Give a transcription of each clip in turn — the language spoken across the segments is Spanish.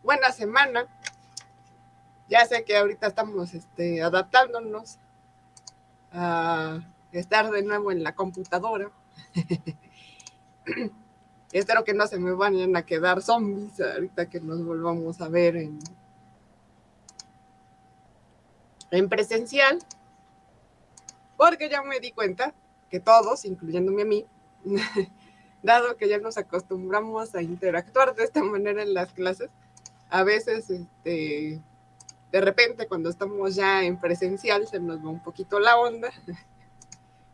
buena semana. Ya sé que ahorita estamos adaptándonos a estar de nuevo en la computadora. Espero que no se me vayan a quedar zombies ahorita que nos volvamos a ver en presencial, porque ya me di cuenta que todos, incluyéndome a mí, dado que ya nos acostumbramos a interactuar de esta manera en las clases, a veces de repente cuando estamos ya en presencial se nos va un poquito la onda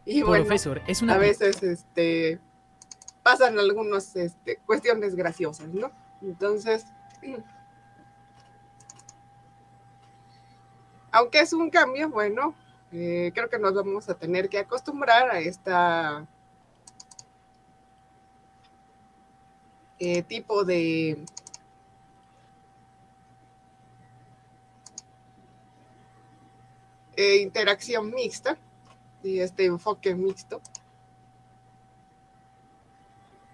y bueno, Profesor, es una a veces pasan algunas cuestiones graciosas, ¿no? Entonces, aunque es un cambio, bueno, creo que nos vamos a tener que acostumbrar a esta tipo de interacción mixta y este enfoque mixto.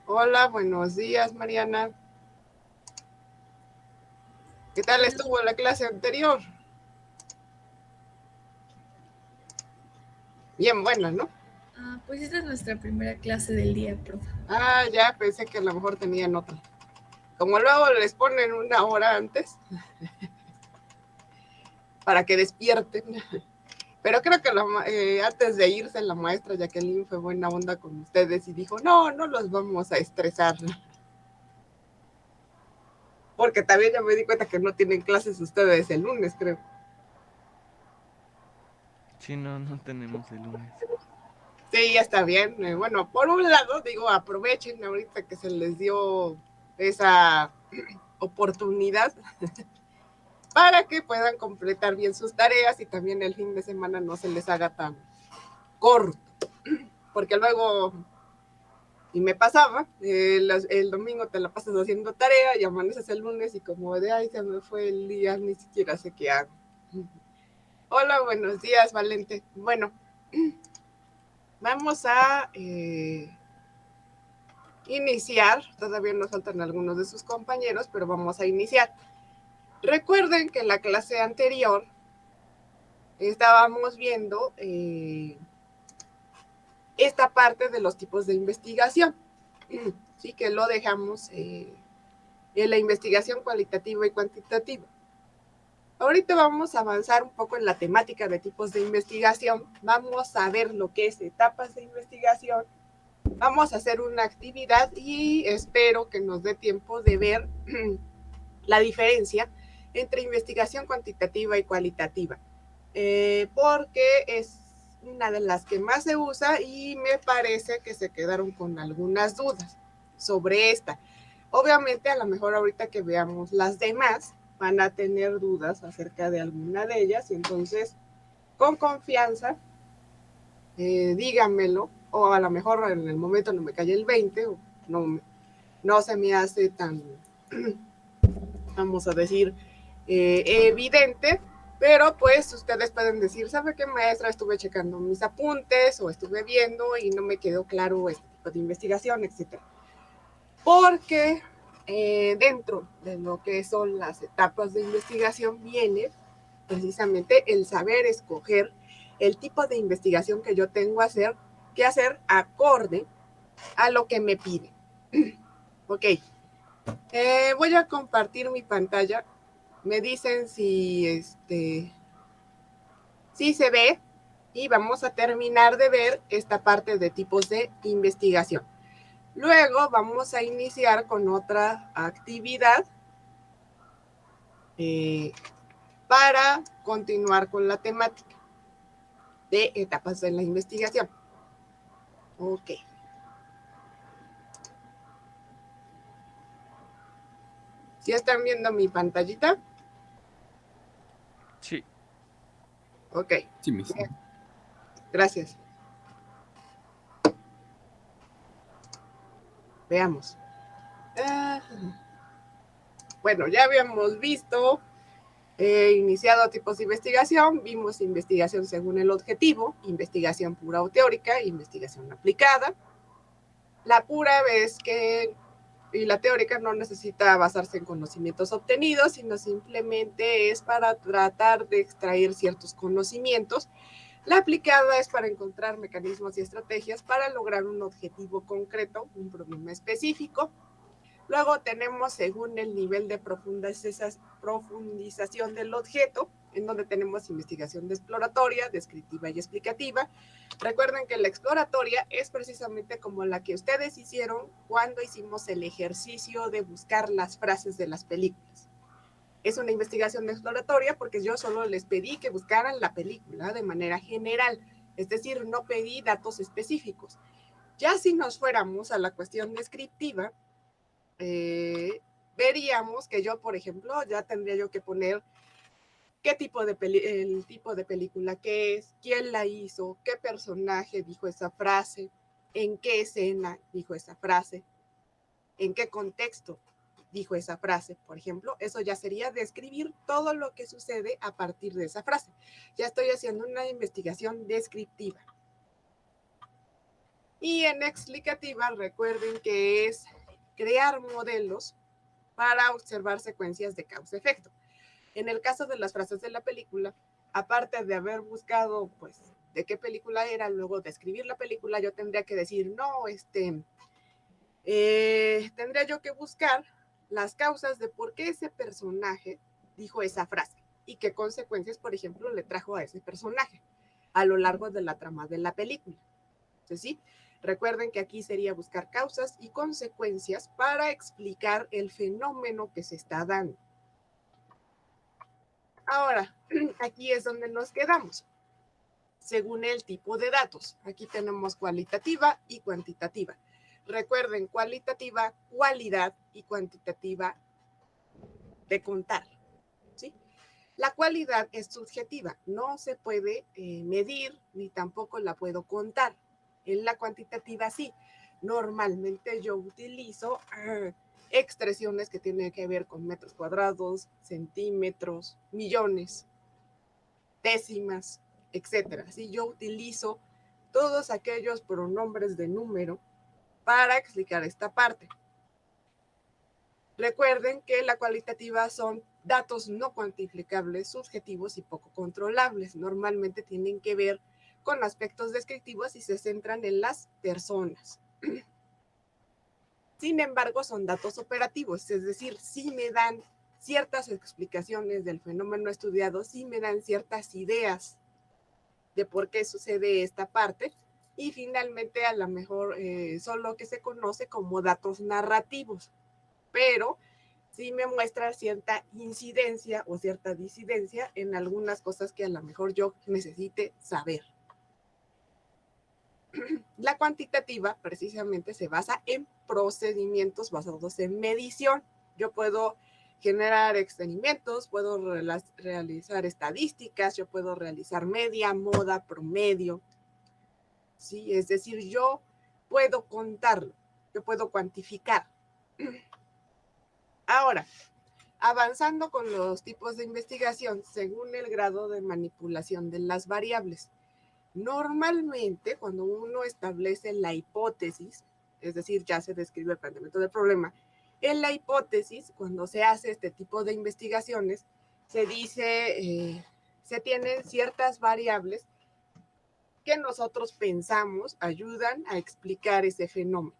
Hola, buenos días, Mariana. ¿Qué tal estuvo la clase anterior? Bien buena, ¿no? Pues esta es nuestra primera clase del día, profe. Ya pensé que a lo mejor tenían otra. Como luego les ponen una hora antes para que despierten. Pero creo que antes de irse la maestra Jacqueline fue buena onda con ustedes y dijo, no los vamos a estresar. Porque también ya me di cuenta que no tienen clases ustedes el lunes, creo. Sí, no tenemos el lunes. Sí, ya está bien. Bueno, por un lado, digo, aprovechen ahorita que se les dio esa oportunidad para que puedan completar bien sus tareas y también el fin de semana no se les haga tan corto. Porque luego, y me pasaba, el domingo te la pasas haciendo tarea y amaneces el lunes y como de, ay, se me fue el día, ni siquiera sé qué hago. Hola, buenos días, Valente. Bueno, vamos a iniciar. Todavía nos faltan algunos de sus compañeros, pero vamos a iniciar. Recuerden que en la clase anterior estábamos viendo esta parte de los tipos de investigación. Sí, que lo dejamos en la investigación cualitativa y cuantitativa. Ahorita vamos a avanzar un poco en la temática de tipos de investigación. Vamos a ver lo que es etapas de investigación. Vamos a hacer una actividad y espero que nos dé tiempo de ver la diferencia entre investigación cuantitativa y cualitativa, porque es una de las que más se usa y me parece que se quedaron con algunas dudas sobre esta. Obviamente, a lo mejor ahorita que veamos las demás, van a tener dudas acerca de alguna de ellas y entonces, con confianza, díganmelo, o a lo mejor en el momento no me cae el 20, o no se me hace tan, vamos a decir, evidente, pero pues ustedes pueden decir, ¿sabe qué, maestra? Estuve checando mis apuntes o estuve viendo y no me quedó claro este tipo de investigación, etcétera. Porque dentro de lo que son las etapas de investigación viene precisamente el saber escoger el tipo de investigación que yo tengo que hacer acorde a lo que me pide. Ok, voy a compartir mi pantalla. Me dicen si se ve y vamos a terminar de ver esta parte de tipos de investigación. Luego vamos a iniciar con otra actividad para continuar con la temática de etapas de la investigación. Ok. ¿Sí están viendo mi pantallita? Sí. Ok. Sí, mismo. Gracias. Veamos. Bueno, ya habíamos visto iniciado tipos de investigación, vimos investigación según el objetivo, investigación pura o teórica, investigación aplicada. La pura es que Y la teórica no necesita basarse en conocimientos obtenidos, sino simplemente es para tratar de extraer ciertos conocimientos. La aplicada es para encontrar mecanismos y estrategias para lograr un objetivo concreto, un problema específico. Luego tenemos según el nivel de profundización del objeto, en donde tenemos investigación de exploratoria, descriptiva y explicativa. Recuerden que la exploratoria es precisamente como la que ustedes hicieron cuando hicimos el ejercicio de buscar las frases de las películas. Es una investigación exploratoria porque yo solo les pedí que buscaran la película de manera general, es decir, no pedí datos específicos. Ya si nos fuéramos a la cuestión descriptiva, veríamos que yo, por ejemplo, ya tendría yo que poner qué tipo de el tipo de película que es, quién la hizo, qué personaje dijo esa frase, en qué escena dijo esa frase, en qué contexto dijo esa frase, por ejemplo. Eso ya sería describir todo lo que sucede a partir de esa frase. Ya estoy haciendo una investigación descriptiva. Y en explicativa, recuerden que es crear modelos para observar secuencias de causa-efecto. En el caso de las frases de la película, aparte de haber buscado, pues, de qué película era, luego describir la película, yo tendría que decir, no, tendría yo que buscar las causas de por qué ese personaje dijo esa frase y qué consecuencias, por ejemplo, le trajo a ese personaje a lo largo de la trama de la película. Entonces, sí, recuerden que aquí sería buscar causas y consecuencias para explicar el fenómeno que se está dando. Ahora, aquí es donde nos quedamos. Según el tipo de datos, aquí tenemos cualitativa y cuantitativa. Recuerden, cualitativa, cualidad, y cuantitativa, de contar, ¿sí? La cualidad es subjetiva, no se puede medir ni tampoco la puedo contar. En la cuantitativa sí. Normalmente yo utilizo expresiones que tienen que ver con metros cuadrados, centímetros, millones, décimas, etcétera. ¿Sí? Yo utilizo todos aquellos pronombres de número para explicar esta parte. Recuerden que la cualitativa son datos no cuantificables, subjetivos y poco controlables. Normalmente tienen que ver con aspectos descriptivos y se centran en las personas. Sin embargo, son datos operativos, es decir, sí me dan ciertas explicaciones del fenómeno estudiado, sí me dan ciertas ideas de por qué sucede esta parte, y finalmente a lo mejor son lo que se conoce como datos narrativos, pero sí me muestra cierta incidencia o cierta disidencia en algunas cosas que a lo mejor yo necesite saber. La cuantitativa precisamente se basa en procedimientos basados en medición. Yo puedo generar experimentos, puedo realizar estadísticas, yo puedo realizar media, moda, promedio, ¿sí? Es decir, yo puedo contarlo, yo puedo cuantificar. Ahora, avanzando con los tipos de investigación según el grado de manipulación de las variables. Normalmente, cuando uno establece la hipótesis, es decir, ya se describe el planteamiento del problema, en la hipótesis, cuando se hace este tipo de investigaciones, se dice, se tienen ciertas variables que nosotros pensamos ayudan a explicar ese fenómeno.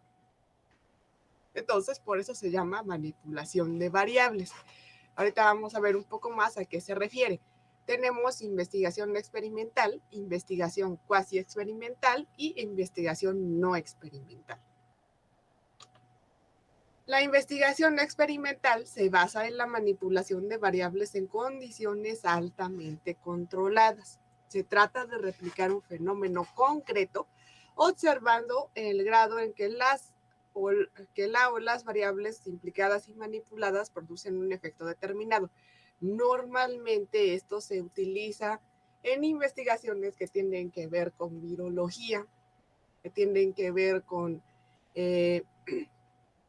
Entonces, por eso se llama manipulación de variables. Ahorita vamos a ver un poco más a qué se refiere. Tenemos investigación experimental, investigación cuasi experimental y investigación no experimental. La investigación experimental se basa en la manipulación de variables en condiciones altamente controladas. Se trata de replicar un fenómeno concreto observando el grado en que las variables implicadas y manipuladas producen un efecto determinado. Normalmente esto se utiliza en investigaciones que tienen que ver con virología, que tienen que ver con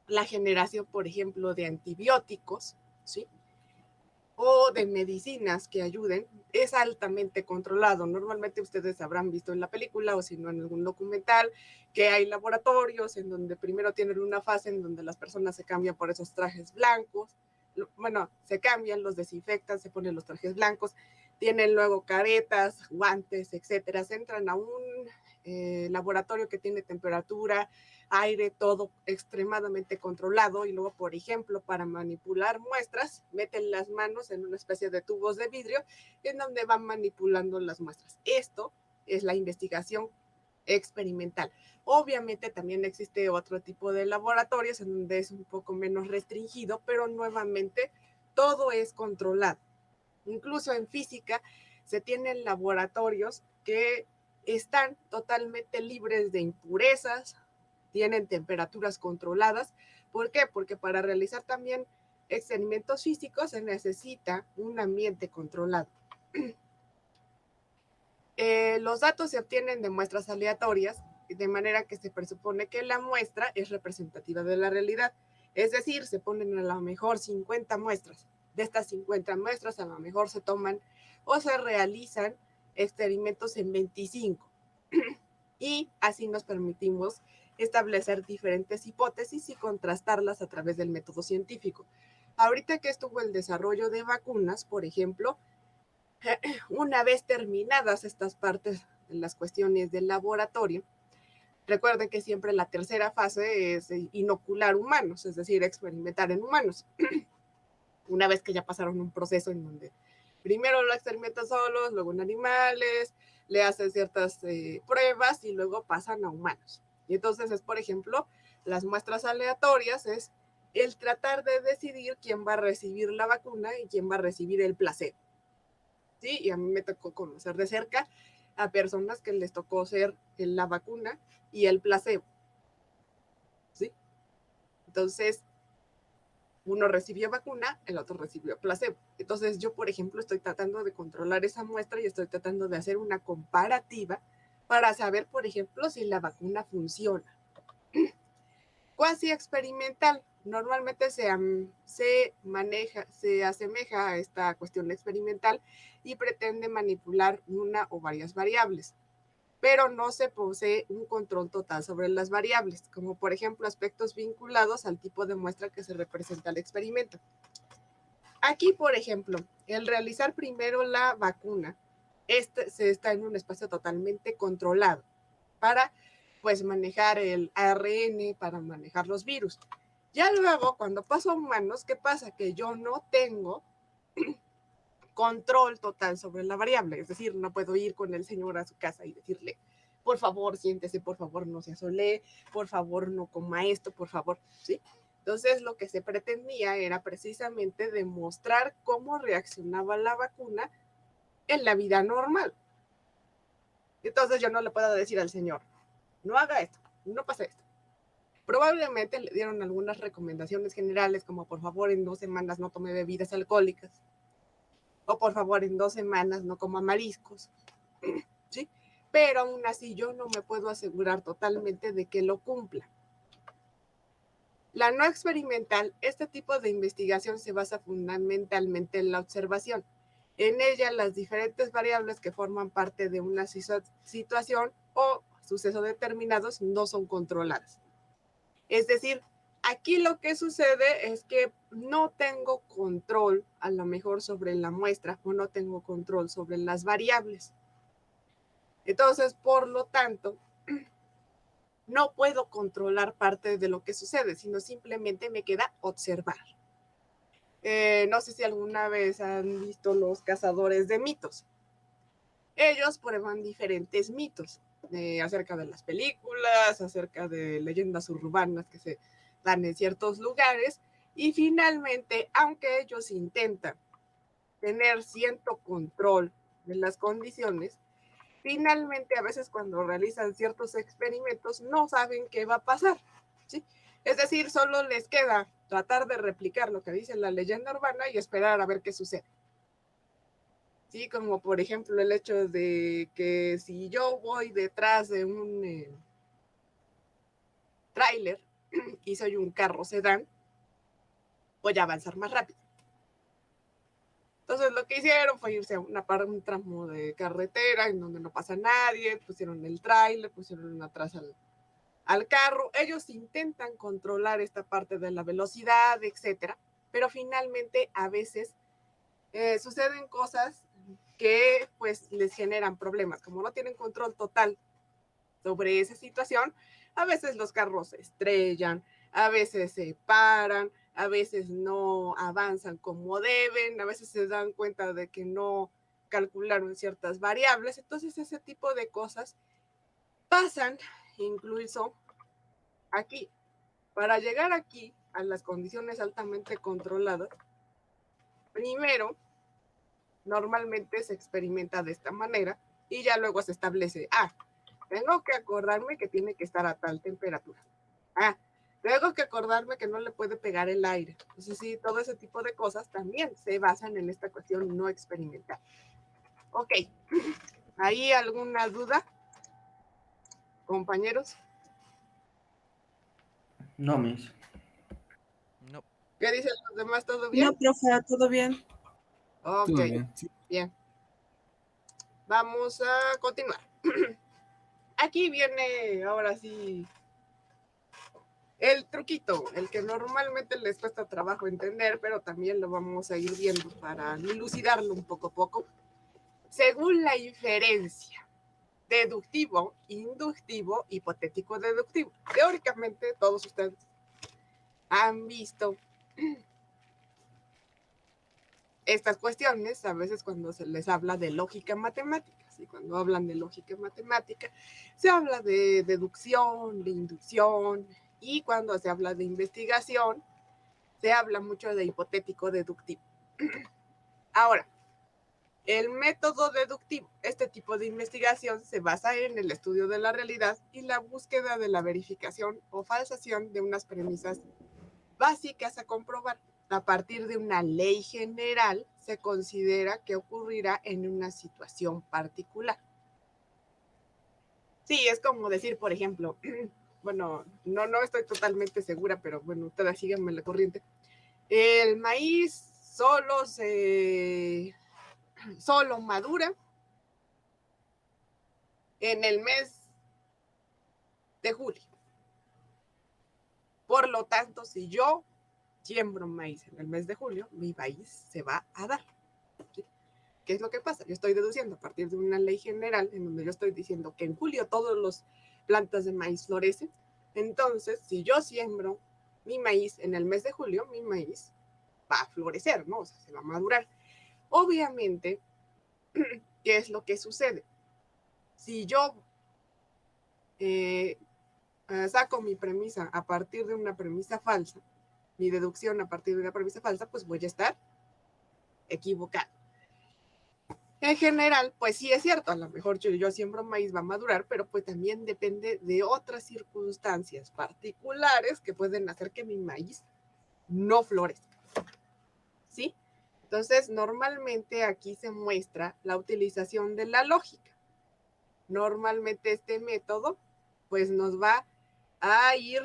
la generación, por ejemplo, de antibióticos, ¿sí? o de medicinas que ayuden, es altamente controlado. Normalmente ustedes habrán visto en la película o si no en algún documental que hay laboratorios en donde primero tienen una fase en donde las personas se cambian por esos trajes blancos, bueno, se cambian, los desinfectan, se ponen los trajes blancos, tienen luego caretas, guantes, etcétera, se entran a un laboratorio que tiene temperatura, aire, todo extremadamente controlado y luego, por ejemplo, para manipular muestras, meten las manos en una especie de tubos de vidrio en donde van manipulando las muestras. Esto es la investigación experimental. Obviamente también existe otro tipo de laboratorios en donde es un poco menos restringido, pero nuevamente todo es controlado. Incluso en física se tienen laboratorios que están totalmente libres de impurezas, tienen temperaturas controladas. ¿Por qué? Porque para realizar también experimentos físicos se necesita un ambiente controlado. Los datos se obtienen de muestras aleatorias, de manera que se presupone que la muestra es representativa de la realidad. Es decir, se ponen a lo mejor 50 muestras. De estas 50 muestras a lo mejor se toman o se realizan experimentos en 25. Y así nos permitimos establecer diferentes hipótesis y contrastarlas a través del método científico. Ahorita que estuvo el desarrollo de vacunas, por ejemplo, una vez terminadas estas partes de las cuestiones del laboratorio, recuerden que siempre la tercera fase es inocular humanos, es decir, experimentar en humanos. Una vez que ya pasaron un proceso en donde primero lo experimentan solos, luego en animales, le hacen ciertas pruebas y luego pasan a humanos. Y entonces es, por ejemplo, las muestras aleatorias es el tratar de decidir quién va a recibir la vacuna y quién va a recibir el placebo. ¿Sí? Y a mí me tocó conocer de cerca a personas que les tocó ser la vacuna y el placebo. ¿Sí? Entonces, uno recibió vacuna, el otro recibió placebo. Entonces yo, por ejemplo, estoy tratando de controlar esa muestra y estoy tratando de hacer una comparativa para saber, por ejemplo, si la vacuna funciona. Cuasi experimental. Normalmente se maneja, se asemeja a esta cuestión experimental y pretende manipular una o varias variables, pero no se posee un control total sobre las variables, como por ejemplo aspectos vinculados al tipo de muestra que se representa al experimento. Aquí, por ejemplo, el realizar primero la vacuna, se está en un espacio totalmente controlado para pues manejar el ARN, para manejar los virus. Ya luego, cuando paso a humanos, ¿qué pasa? Que yo no tengo control total sobre la variable, es decir, no puedo ir con el señor a su casa y decirle, por favor, siéntese, por favor, no se asolee, por favor, no coma esto, por favor, ¿sí? Entonces, lo que se pretendía era precisamente demostrar cómo reaccionaba la vacuna en la vida normal. Entonces, yo no le puedo decir al señor, no haga esto, no pasa esto. Probablemente le dieron algunas recomendaciones generales, como por favor en 2 semanas no tome bebidas alcohólicas, o por favor en 2 semanas no coma mariscos, ¿sí? Pero aún así yo no me puedo asegurar totalmente de que lo cumpla. La no experimental, este tipo de investigación se basa fundamentalmente en la observación. En ella, las diferentes variables que forman parte de una situación o suceso determinados no son controladas. Es decir, aquí lo que sucede es que no tengo control a lo mejor sobre la muestra o no tengo control sobre las variables. Entonces, por lo tanto, no puedo controlar parte de lo que sucede, sino simplemente me queda observar. No sé si alguna vez han visto Los Cazadores de Mitos. Ellos prueban diferentes mitos acerca de las películas, acerca de leyendas urbanas que se dan en ciertos lugares, y finalmente, aunque ellos intentan tener cierto control de las condiciones, finalmente a veces cuando realizan ciertos experimentos no saben qué va a pasar, ¿sí? Es decir, solo les queda tratar de replicar lo que dice la leyenda urbana y esperar a ver qué sucede. Sí, como por ejemplo el hecho de que si yo voy detrás de un tráiler y soy un carro sedán, voy a avanzar más rápido. Entonces lo que hicieron fue irse a un tramo de carretera en donde no pasa nadie, pusieron el tráiler, pusieron atrás al carro. Ellos intentan controlar esta parte de la velocidad, etcétera, pero finalmente a veces suceden cosas que pues les generan problemas. Como no tienen control total sobre esa situación, a veces los carros se estrellan, a veces se paran, a veces no avanzan como deben, a veces se dan cuenta de que no calcularon ciertas variables. Entonces ese tipo de cosas pasan incluso aquí. Para llegar aquí a las condiciones altamente controladas, primero normalmente se experimenta de esta manera y ya luego se establece, tengo que acordarme que tiene que estar a tal temperatura. Tengo que acordarme que no le puede pegar el aire. Entonces, sí, todo ese tipo de cosas también se basan en esta cuestión no experimental. Ok, ¿hay alguna duda, compañeros? No, Miss. No. ¿Qué dicen los demás? ¿Todo bien? No, profe, todo bien. Ok, Todo bien. Sí. bien. Vamos a continuar. Aquí viene ahora sí el truquito, el que normalmente les cuesta trabajo entender, pero también lo vamos a ir viendo para dilucidarlo un poco a poco. Según la inferencia, deductivo, inductivo, hipotético, deductivo. Teóricamente, todos ustedes han visto estas cuestiones, a veces cuando se les habla de lógica matemática. Y cuando hablan de lógica matemática, se habla de deducción, de inducción, y cuando se habla de investigación, se habla mucho de hipotético deductivo. Ahora, el método deductivo, este tipo de investigación se basa en el estudio de la realidad y la búsqueda de la verificación o falsación de unas premisas básicas a comprobar. A partir de una ley general, se considera que ocurrirá en una situación particular. Sí, es como decir, por ejemplo, bueno, no estoy totalmente segura, pero bueno, ustedes síganme la corriente. El maíz solo madura en el mes de julio. Por lo tanto, si yo siembro maíz en el mes de julio, mi maíz se va a dar. ¿Sí? ¿Qué es lo que pasa? Yo estoy deduciendo a partir de una ley general en donde yo estoy diciendo que en julio todas las plantas de maíz florecen. Entonces, si yo siembro mi maíz en el mes de julio, mi maíz va a florecer, ¿no? O sea, se va a madurar. Obviamente, ¿qué es lo que sucede? Si yo saco mi premisa a partir de una premisa falsa, mi deducción a partir de una premisa falsa, pues voy a estar equivocado. En general, pues sí es cierto, a lo mejor yo siembro maíz, va a madurar, pero pues también depende de otras circunstancias particulares que pueden hacer que mi maíz no florezca. ¿Sí? Entonces, normalmente aquí se muestra la utilización de la lógica. Normalmente este método, pues nos va a ir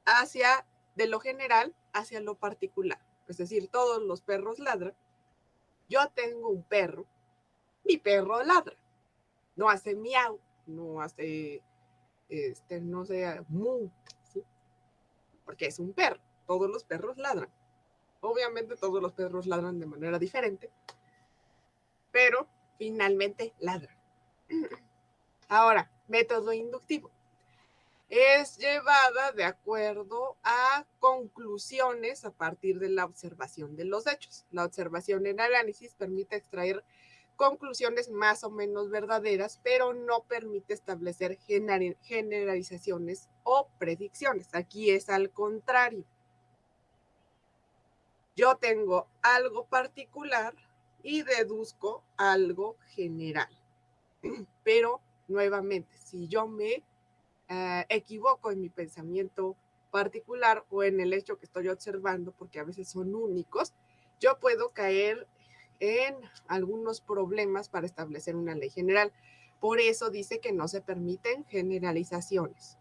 hacia, de lo general, hacia lo particular. Es decir, todos los perros ladran. Yo tengo un perro, mi perro ladra. No hace miau, no hace, no sé, mu, ¿sí? Porque es un perro. Todos los perros ladran. Obviamente todos los perros ladran de manera diferente, pero finalmente ladran. Ahora, método inductivo. Es llevada de acuerdo a conclusiones a partir de la observación de los hechos. La observación en análisis permite extraer conclusiones más o menos verdaderas, pero no permite establecer generalizaciones o predicciones. Aquí es al contrario. Yo tengo algo particular y deduzco algo general. Pero, nuevamente, si yo me equivoco en mi pensamiento particular o en el hecho que estoy observando, porque a veces son únicos, yo puedo caer en algunos problemas para establecer una ley general. Por eso dice que no se permiten generalizaciones.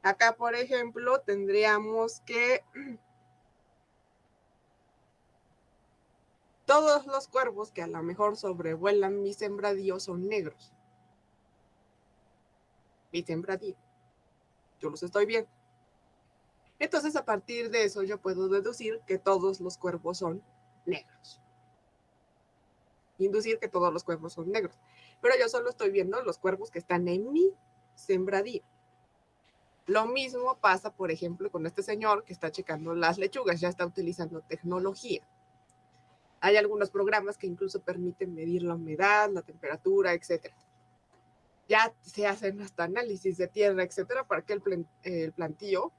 Acá, por ejemplo, tendríamos que todos los cuervos que a lo mejor sobrevuelan mi sembradío son negros. Mi sembradío. Yo los estoy viendo. Entonces, a partir de eso, yo puedo deducir que todos los cuervos son negros. Inducir que todos los cuervos son negros. Pero yo solo estoy viendo los cuervos que están en mi sembradío. Lo mismo pasa, por ejemplo, con este señor que está checando las lechugas, ya está utilizando tecnología. Hay algunos programas que incluso permiten medir la humedad, la temperatura, etcétera. Ya se hacen hasta análisis de tierra, etcétera, para que el plantío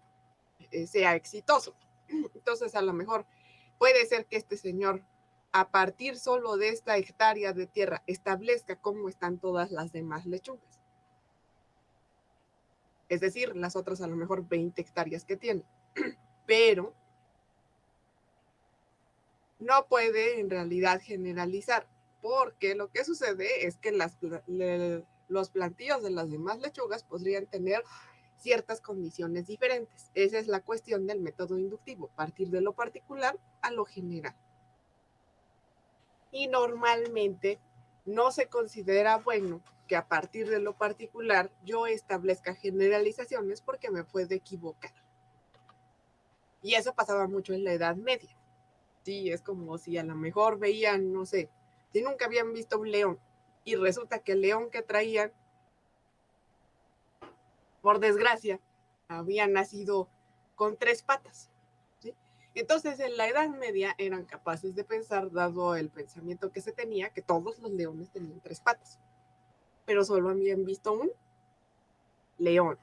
sea exitoso. Entonces, a lo mejor puede ser que este señor, a partir solo de esta hectárea de tierra, establezca cómo están todas las demás lechugas. Es decir, las otras a lo mejor 20 hectáreas que tiene. Pero no puede en realidad generalizar, porque lo que sucede es que los plantíos de las demás lechugas podrían tener ciertas condiciones diferentes. Esa es la cuestión del método inductivo, partir de lo particular a lo general. Y normalmente no se considera bueno que a partir de lo particular yo establezca generalizaciones porque me puede equivocar. Y eso pasaba mucho en la Edad Media. Sí, es como si a lo mejor veían, no sé, si nunca habían visto un león y resulta que el león que traían, por desgracia, había nacido con 3 patas. ¿Sí? Entonces, en la Edad Media eran capaces de pensar, dado el pensamiento que se tenía, que todos los leones tenían 3 patas, pero solo habían visto un león.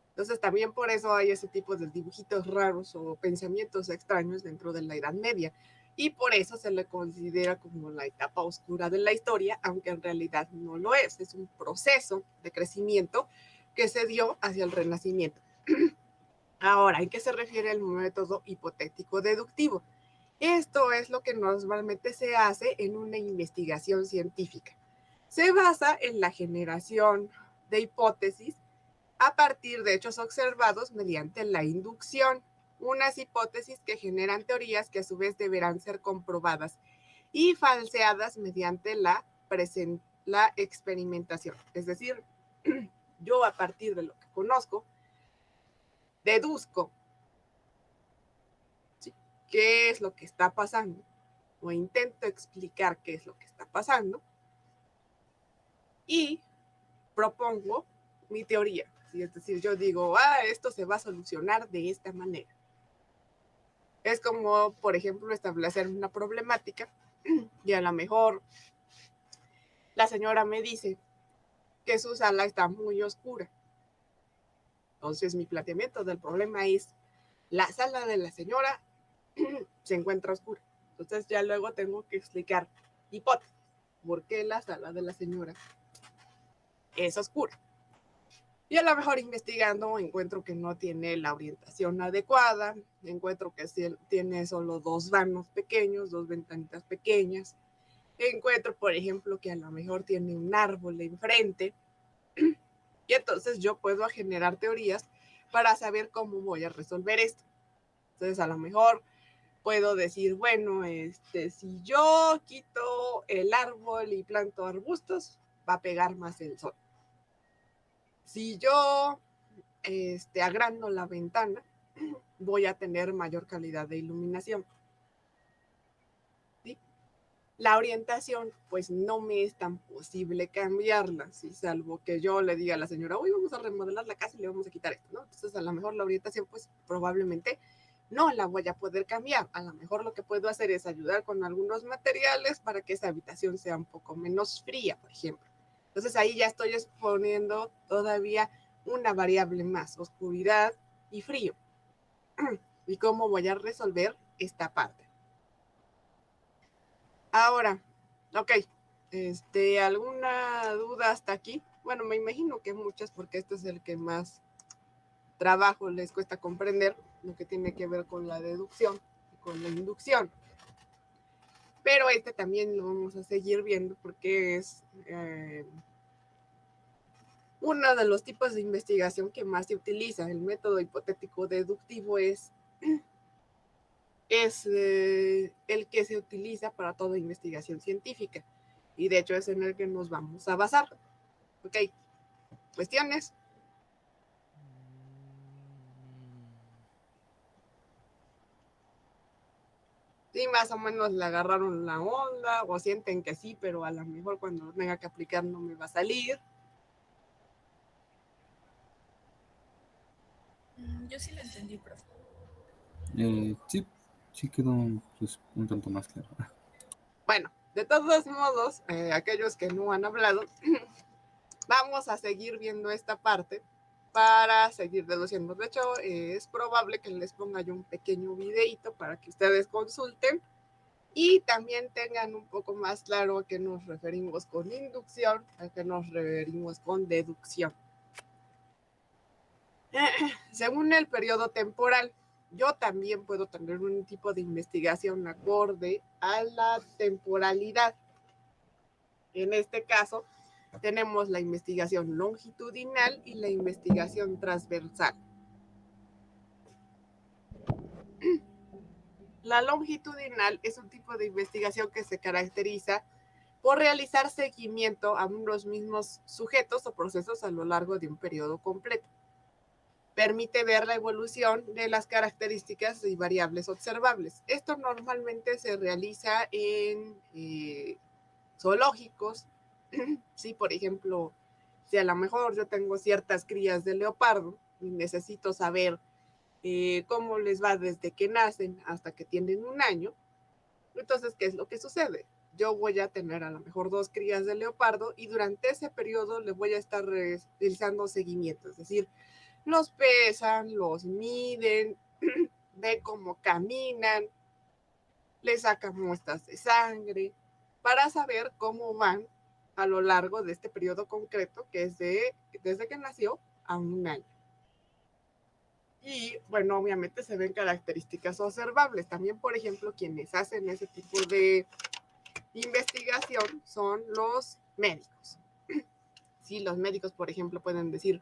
Entonces, también por eso hay ese tipo de dibujitos raros o pensamientos extraños dentro de la Edad Media. Y por eso se le considera como la etapa oscura de la historia, aunque en realidad no lo es. Es un proceso de crecimiento que se dio hacia el Renacimiento. Ahora, ¿en qué se refiere el método hipotético deductivo? Esto es lo que normalmente se hace en una investigación científica. Se basa en la generación de hipótesis a partir de hechos observados mediante la inducción, unas hipótesis que generan teorías que a su vez deberán ser comprobadas y falseadas mediante la experimentación. Es decir, yo a partir de lo que conozco, deduzco, ¿sí?, qué es lo que está pasando o intento explicar qué es lo que está pasando y propongo mi teoría. ¿Sí? Es decir, yo digo, esto se va a solucionar de esta manera. Es como, por ejemplo, establecer una problemática y a lo mejor la señora me dice que su sala está muy oscura. Entonces, mi planteamiento del problema es, la sala de la señora se encuentra oscura. Entonces, ya luego tengo que explicar hipótesis. ¿Por qué la sala de la señora es oscura? Y a lo mejor investigando encuentro que no tiene la orientación adecuada, encuentro que tiene solo 2 vanos pequeños, 2 ventanitas pequeñas, encuentro, por ejemplo, que a lo mejor tiene un árbol enfrente, y entonces yo puedo generar teorías para saber cómo voy a resolver esto. Entonces, a lo mejor puedo decir, bueno, si yo quito el árbol y planto arbustos, va a pegar más el sol. Si yo agrando la ventana, voy a tener mayor calidad de iluminación. ¿Sí? La orientación, pues no me es tan posible cambiarla, ¿sí? Salvo que yo le diga a la señora, hoy vamos a remodelar la casa y le vamos a quitar esto, ¿no? Entonces, a lo mejor la orientación, pues probablemente no la voy a poder cambiar. A lo mejor lo que puedo hacer es ayudar con algunos materiales para que esa habitación sea un poco menos fría, por ejemplo. Entonces, ahí ya estoy exponiendo todavía una variable más, oscuridad y frío. ¿Y cómo voy a resolver esta parte? Ahora, ok, ¿alguna duda hasta aquí? Bueno, me imagino que muchas, porque este es el que más trabajo les cuesta comprender, lo que tiene que ver con la deducción y con la inducción. Pero también lo vamos a seguir viendo porque es uno de los tipos de investigación que más se utiliza. El método hipotético deductivo es es el que se utiliza para toda investigación científica. Y de hecho es en el que nos vamos a basar. ¿Ok? ¿Cuestiones? Sí, más o menos le agarraron la onda o sienten que sí, pero a lo mejor cuando tenga que aplicar no me va a salir. Yo sí lo entendí, profe. Sí quedó pues, un tanto más claro. Bueno, de todos modos, aquellos que no han hablado, vamos a seguir viendo esta parte para seguir deduciendo. De hecho, es probable que les ponga yo un pequeño videito para que ustedes consulten y también tengan un poco más claro a qué nos referimos con inducción, a qué nos referimos con deducción. Según el periodo temporal, yo también puedo tener un tipo de investigación acorde a la temporalidad. En este caso, tenemos la investigación longitudinal y la investigación transversal. La longitudinal es un tipo de investigación que se caracteriza por realizar seguimiento a unos mismos sujetos o procesos a lo largo de un periodo completo. Permite ver la evolución de las características y variables observables. Esto normalmente se realiza en zoológicos. Sí, por ejemplo, si a lo mejor yo tengo ciertas crías de leopardo y necesito saber cómo les va desde que nacen hasta que tienen 1 año, entonces, ¿qué es lo que sucede? Yo voy a tener a lo mejor 2 crías de leopardo y durante ese periodo les voy a estar realizando seguimiento, es decir, los pesan, los miden, ven cómo caminan, les sacan muestras de sangre para saber cómo van a lo largo de este periodo concreto que es desde que nació a 1 año. Y bueno, obviamente se ven características observables. También, por ejemplo, quienes hacen ese tipo de investigación son los médicos. Sí, los médicos, por ejemplo, pueden decir,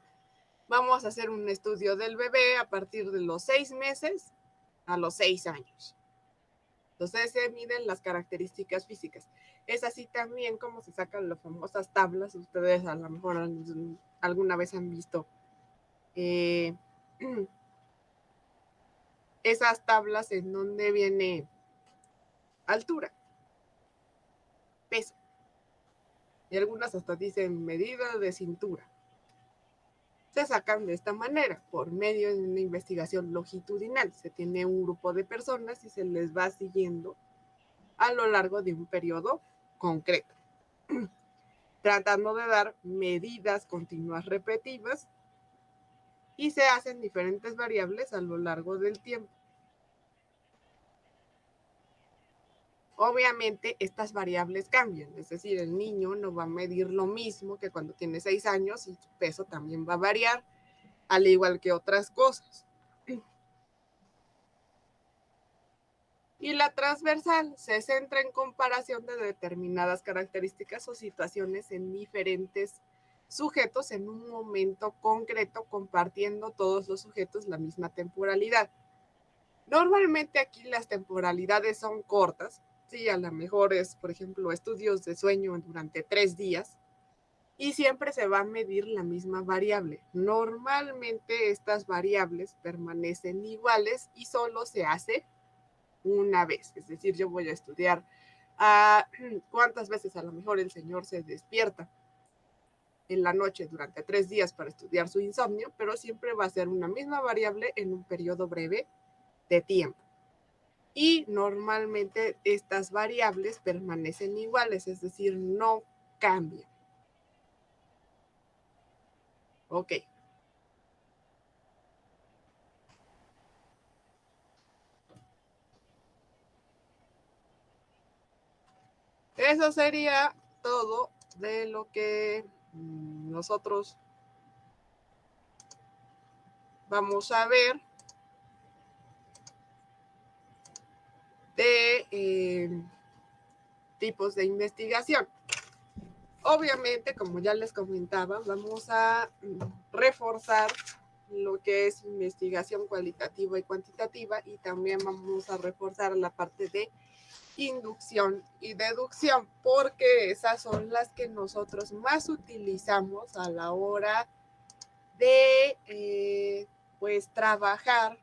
vamos a hacer un estudio del bebé a partir de los 6 meses a los 6 años. Entonces se miden las características físicas. Es así también como se sacan las famosas tablas. Ustedes a lo mejor alguna vez han visto esas tablas en donde viene altura, peso. Y algunas hasta dicen medida de cintura. Se sacan de esta manera, por medio de una investigación longitudinal. Se tiene un grupo de personas y se les va siguiendo a lo largo de un periodo concreto, tratando de dar medidas continuas repetitivas y se hacen diferentes variables a lo largo del tiempo. Obviamente estas variables cambian, es decir, el niño no va a medir lo mismo que cuando tiene 6 años y su peso también va a variar, al igual que otras cosas. Y la transversal se centra en comparación de determinadas características o situaciones en diferentes sujetos en un momento concreto, compartiendo todos los sujetos la misma temporalidad. Normalmente aquí las temporalidades son cortas, sí, a lo mejor es, por ejemplo, estudios de sueño durante 3 días, y siempre se va a medir la misma variable. Normalmente estas variables permanecen iguales y solo se hace una vez. Es decir, yo voy a estudiar cuántas veces a lo mejor el señor se despierta en la noche durante 3 días para estudiar su insomnio, pero siempre va a ser una misma variable en un periodo breve de tiempo. Y normalmente estas variables permanecen iguales, es decir, no cambian. Ok. Eso sería todo de lo que nosotros vamos a ver de tipos de investigación. Obviamente, como ya les comentaba, vamos a reforzar lo que es investigación cualitativa y cuantitativa, y también vamos a reforzar la parte de inducción y deducción, porque esas son las que nosotros más utilizamos a la hora de pues trabajar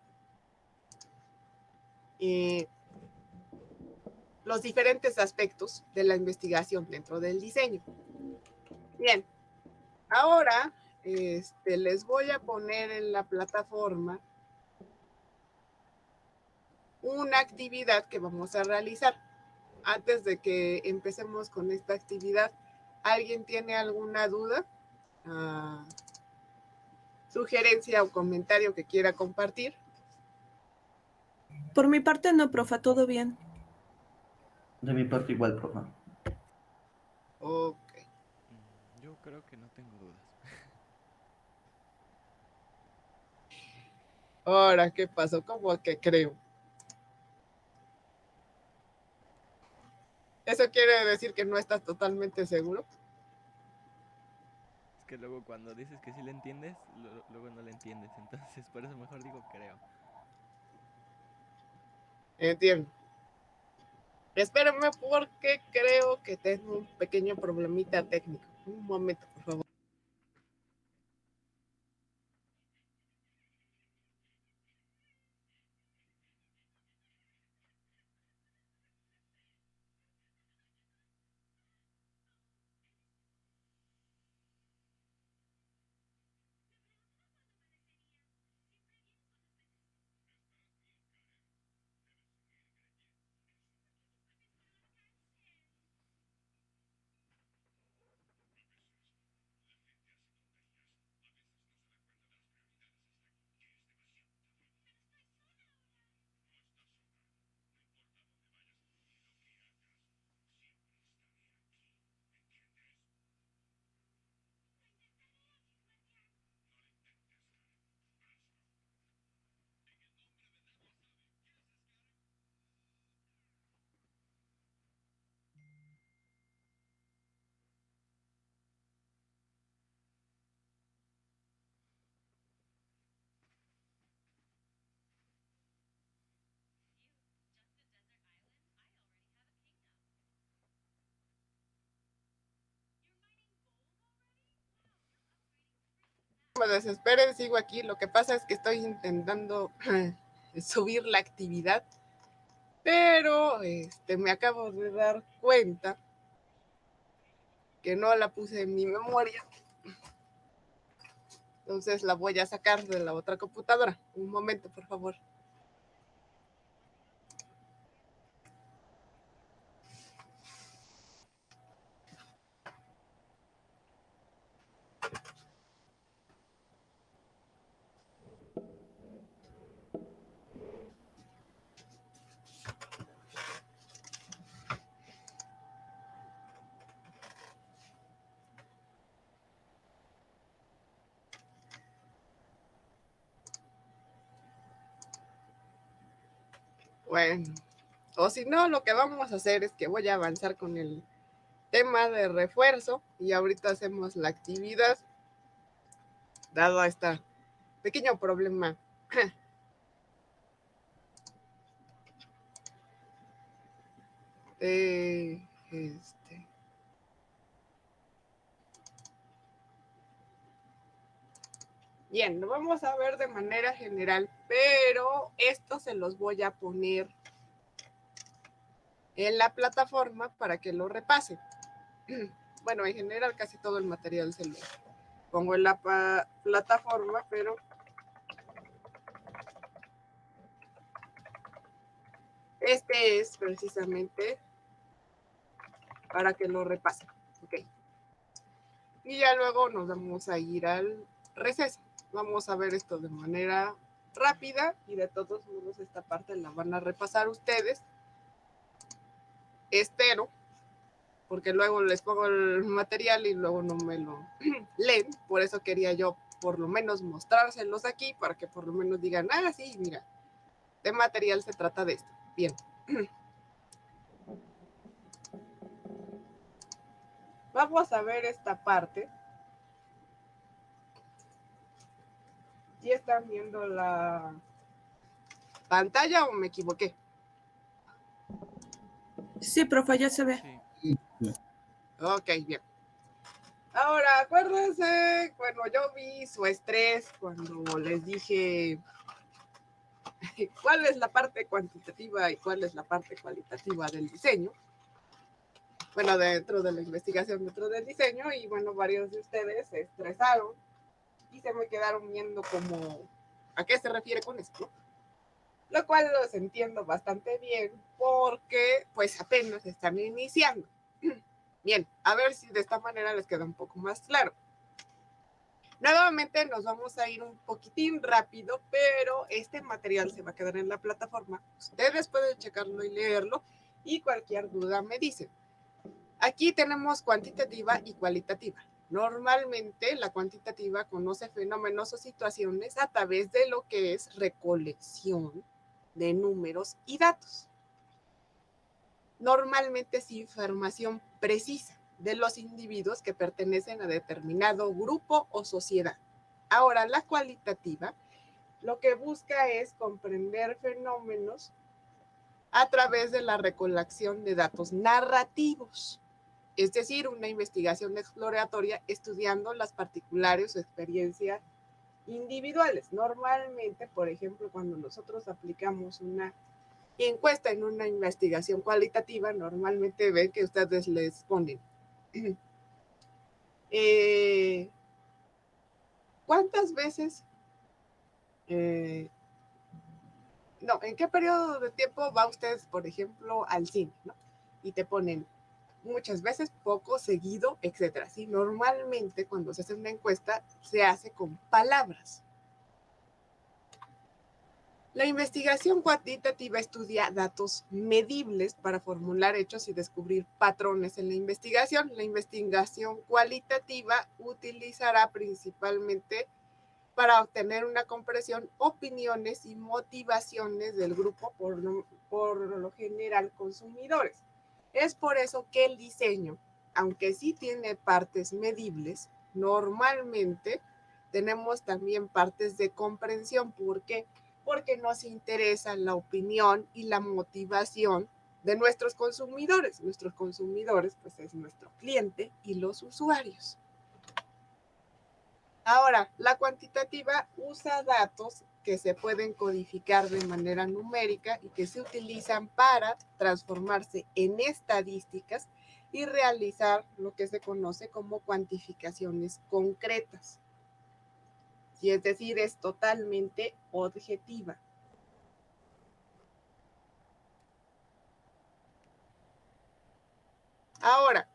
los diferentes aspectos de la investigación dentro del diseño. Bien, ahora les voy a poner en la plataforma una actividad que vamos a realizar. Antes de que empecemos con esta actividad, ¿alguien tiene alguna duda, sugerencia o comentario que quiera compartir? Por mi parte no, profa, todo bien. De mi parte igual, profe. Ok. Yo creo que no tengo dudas. Ahora, ¿qué pasó? ¿Cómo que creo? ¿Eso quiere decir que no estás totalmente seguro? Es que luego cuando dices que sí le entiendes, luego no le entiendes. Entonces, por eso mejor digo creo. Entiendo. Espérenme porque creo que tengo un pequeño problemita técnico. Un momento, por favor. No me desesperen, sigo aquí. Lo que pasa es que estoy intentando subir la actividad, pero me acabo de dar cuenta que no la puse en mi memoria. Entonces la voy a sacar de la otra computadora. Un momento, por favor. Bueno, o si no, lo que vamos a hacer es que voy a avanzar con el tema de refuerzo y ahorita hacemos la actividad, dado este pequeño problema. de Bien, lo vamos a ver de manera general, pero esto se los voy a poner en la plataforma para que lo repasen. Bueno, en general casi todo el material se lo pongo en la plataforma, pero este es precisamente para que lo repasen. Ok. Y ya luego nos vamos a ir al receso. Vamos a ver esto de manera rápida y de todos modos esta parte la van a repasar ustedes. Espero, porque luego les pongo el material y luego no me lo leen. Por eso quería yo por lo menos mostrárselos aquí para que por lo menos digan, ah, sí, mira, de material se trata de esto. Bien. Vamos a ver esta parte. ¿Sí están viendo la pantalla o me equivoqué? Sí, profe, ya se ve. Sí. Ok, bien. Ahora, acuérdense, bueno, yo vi su estrés cuando les dije cuál es la parte cuantitativa y cuál es la parte cualitativa del diseño. Bueno, dentro de la investigación, dentro del diseño, y bueno, varios de ustedes se estresaron y se me quedaron viendo como, ¿a qué se refiere con esto? Lo cual los entiendo bastante bien porque pues apenas están iniciando. Bien, a ver si de esta manera les queda un poco más claro. Nuevamente nos vamos a ir un poquitín rápido, pero este material se va a quedar en la plataforma. Ustedes pueden checarlo y leerlo y cualquier duda me dicen. Aquí tenemos cuantitativa y cualitativa. Normalmente la cuantitativa conoce fenómenos o situaciones a través de lo que es recolección de números y datos. Normalmente es información precisa de los individuos que pertenecen a determinado grupo o sociedad. Ahora, la cualitativa lo que busca es comprender fenómenos a través de la recolección de datos narrativos, es decir, una investigación exploratoria estudiando las particulares o experiencias individuales. Normalmente, por ejemplo, cuando nosotros aplicamos una encuesta en una investigación cualitativa, normalmente ven que ustedes les ponen ¿cuántas veces no, ¿en qué periodo de tiempo va usted, por ejemplo, al cine, ¿no? Y te ponen muchas veces, poco, seguido, etcétera. ¿Sí? Normalmente cuando se hace una encuesta se hace con palabras. La investigación cuantitativa estudia datos medibles para formular hechos y descubrir patrones en la investigación. La investigación cualitativa utilizará principalmente para obtener una comprensión, opiniones y motivaciones del grupo, por lo general consumidores. Es por eso que el diseño, aunque sí tiene partes medibles, normalmente tenemos también partes de comprensión. ¿Por qué? Porque nos interesa la opinión y la motivación de nuestros consumidores. Nuestros consumidores, pues, es nuestro cliente y los usuarios. Ahora, la cuantitativa usa datos que se pueden codificar de manera numérica y que se utilizan para transformarse en estadísticas y realizar lo que se conoce como cuantificaciones concretas. Sí, es decir, es totalmente objetiva. Ahora,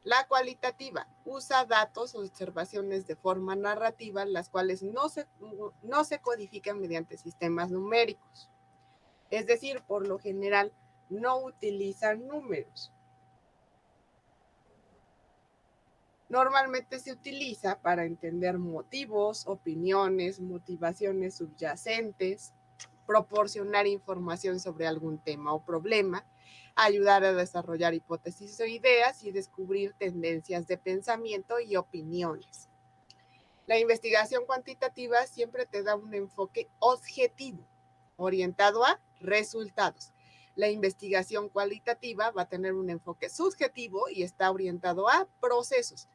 la cualitativa usa datos o observaciones de forma narrativa, las cuales no se codifican mediante sistemas numéricos. Es decir, por lo general, no utilizan números. Normalmente se utiliza para entender motivos, opiniones, motivaciones subyacentes, proporcionar información sobre algún tema o problema, ayudar a desarrollar hipótesis o ideas y descubrir tendencias de pensamiento y opiniones. La investigación cuantitativa siempre te da un enfoque objetivo, orientado a resultados. La investigación cualitativa va a tener un enfoque subjetivo y está orientado a procesos.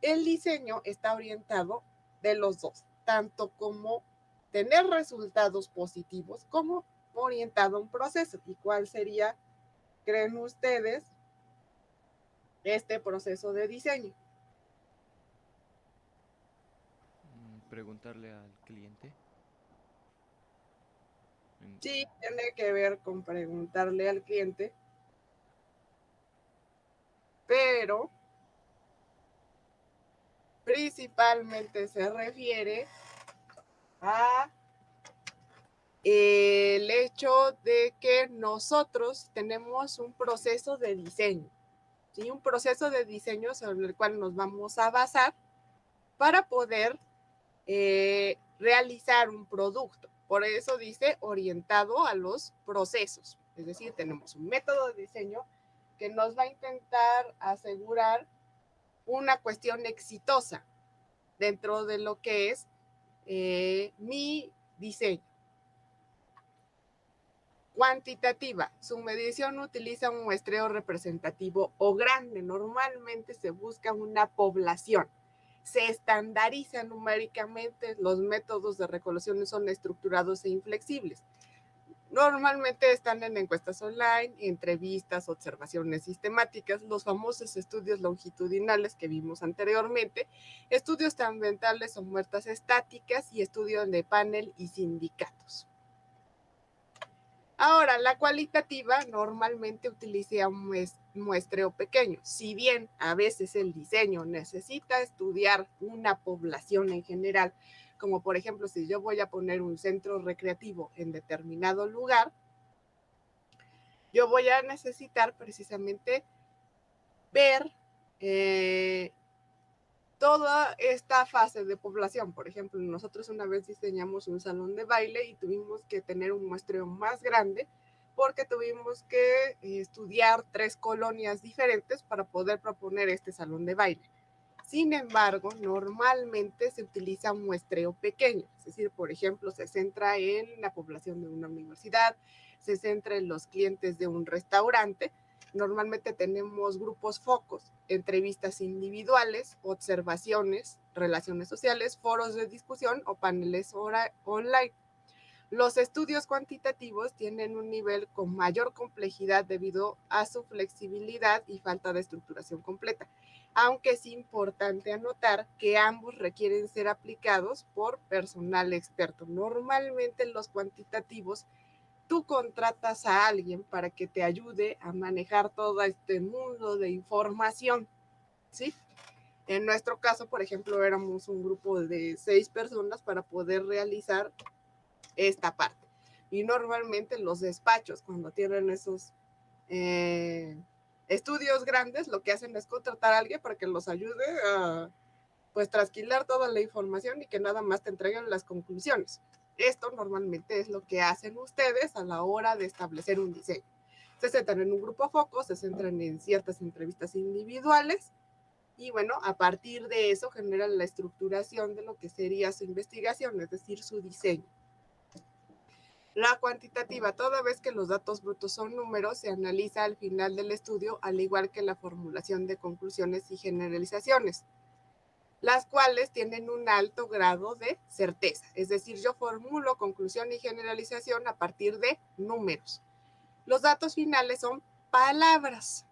El diseño está orientado de los dos, tanto como tener resultados positivos como orientado a un proceso. ¿Y cuál sería, creen ustedes, este proceso de diseño? Preguntarle al cliente. Sí, tiene que ver con preguntarle al cliente, pero principalmente se refiere a el hecho de que nosotros tenemos un proceso de diseño, ¿sí? Un proceso de diseño sobre el cual nos vamos a basar para poder realizar un producto. Por eso dice orientado a los procesos. Es decir, tenemos un método de diseño que nos va a intentar asegurar una cuestión exitosa dentro de lo que es mi diseño. Cuantitativa. Su medición utiliza un muestreo representativo o grande. Normalmente se busca una población. Se estandariza numéricamente. Los métodos de recolección son estructurados e inflexibles. Normalmente están en encuestas online, entrevistas, observaciones sistemáticas, los famosos estudios longitudinales que vimos anteriormente, estudios ambientales o muestras estáticas y estudios de panel y sindicatos. Ahora, la cualitativa normalmente utiliza un muestreo pequeño. Si bien a veces el diseño necesita estudiar una población en general, como por ejemplo si yo voy a poner un centro recreativo en determinado lugar, yo voy a necesitar precisamente ver toda esta fase de población. Por ejemplo, nosotros una vez diseñamos un salón de baile y tuvimos que tener un muestreo más grande porque tuvimos que estudiar 3 colonias diferentes para poder proponer este salón de baile. Sin embargo, normalmente se utiliza un muestreo pequeño, es decir, por ejemplo, se centra en la población de una universidad, se centra en los clientes de un restaurante. Normalmente tenemos grupos focos, entrevistas individuales, observaciones, relaciones sociales, foros de discusión o paneles online. Los estudios cuantitativos tienen un nivel con mayor complejidad debido a su flexibilidad y falta de estructuración completa, aunque es importante anotar que ambos requieren ser aplicados por personal experto. Normalmente los cuantitativos, tú contratas a alguien para que te ayude a manejar todo este mundo de información, ¿sí? En nuestro caso, por ejemplo, éramos un grupo de 6 personas para poder realizar esta parte. Y normalmente los despachos, cuando tienen esos estudios grandes, lo que hacen es contratar a alguien para que los ayude a pues trasquilar toda la información y que nada más te entreguen las conclusiones. Esto normalmente es lo que hacen ustedes a la hora de establecer un diseño. Se centran en un grupo foco, se centran en ciertas entrevistas individuales y bueno, a partir de eso generan la estructuración de lo que sería su investigación, es decir, su diseño. La cuantitativa, toda vez que los datos brutos son números, se analiza al final del estudio, al igual que la formulación de conclusiones y generalizaciones, las cuales tienen un alto grado de certeza. Es decir, yo formulo conclusión y generalización a partir de números. Los datos finales son palabras.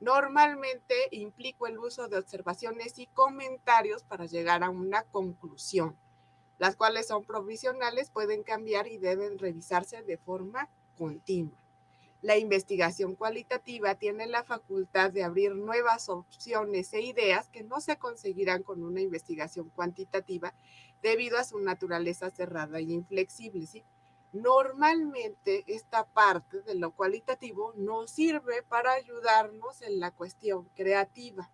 Normalmente implico el uso de observaciones y comentarios para llegar a una conclusión, las cuales son provisionales, pueden cambiar y deben revisarse de forma continua. La investigación cualitativa tiene la facultad de abrir nuevas opciones e ideas que no se conseguirán con una investigación cuantitativa debido a su naturaleza cerrada y inflexible, ¿sí? Normalmente esta parte de lo cualitativo nos sirve para ayudarnos en la cuestión creativa,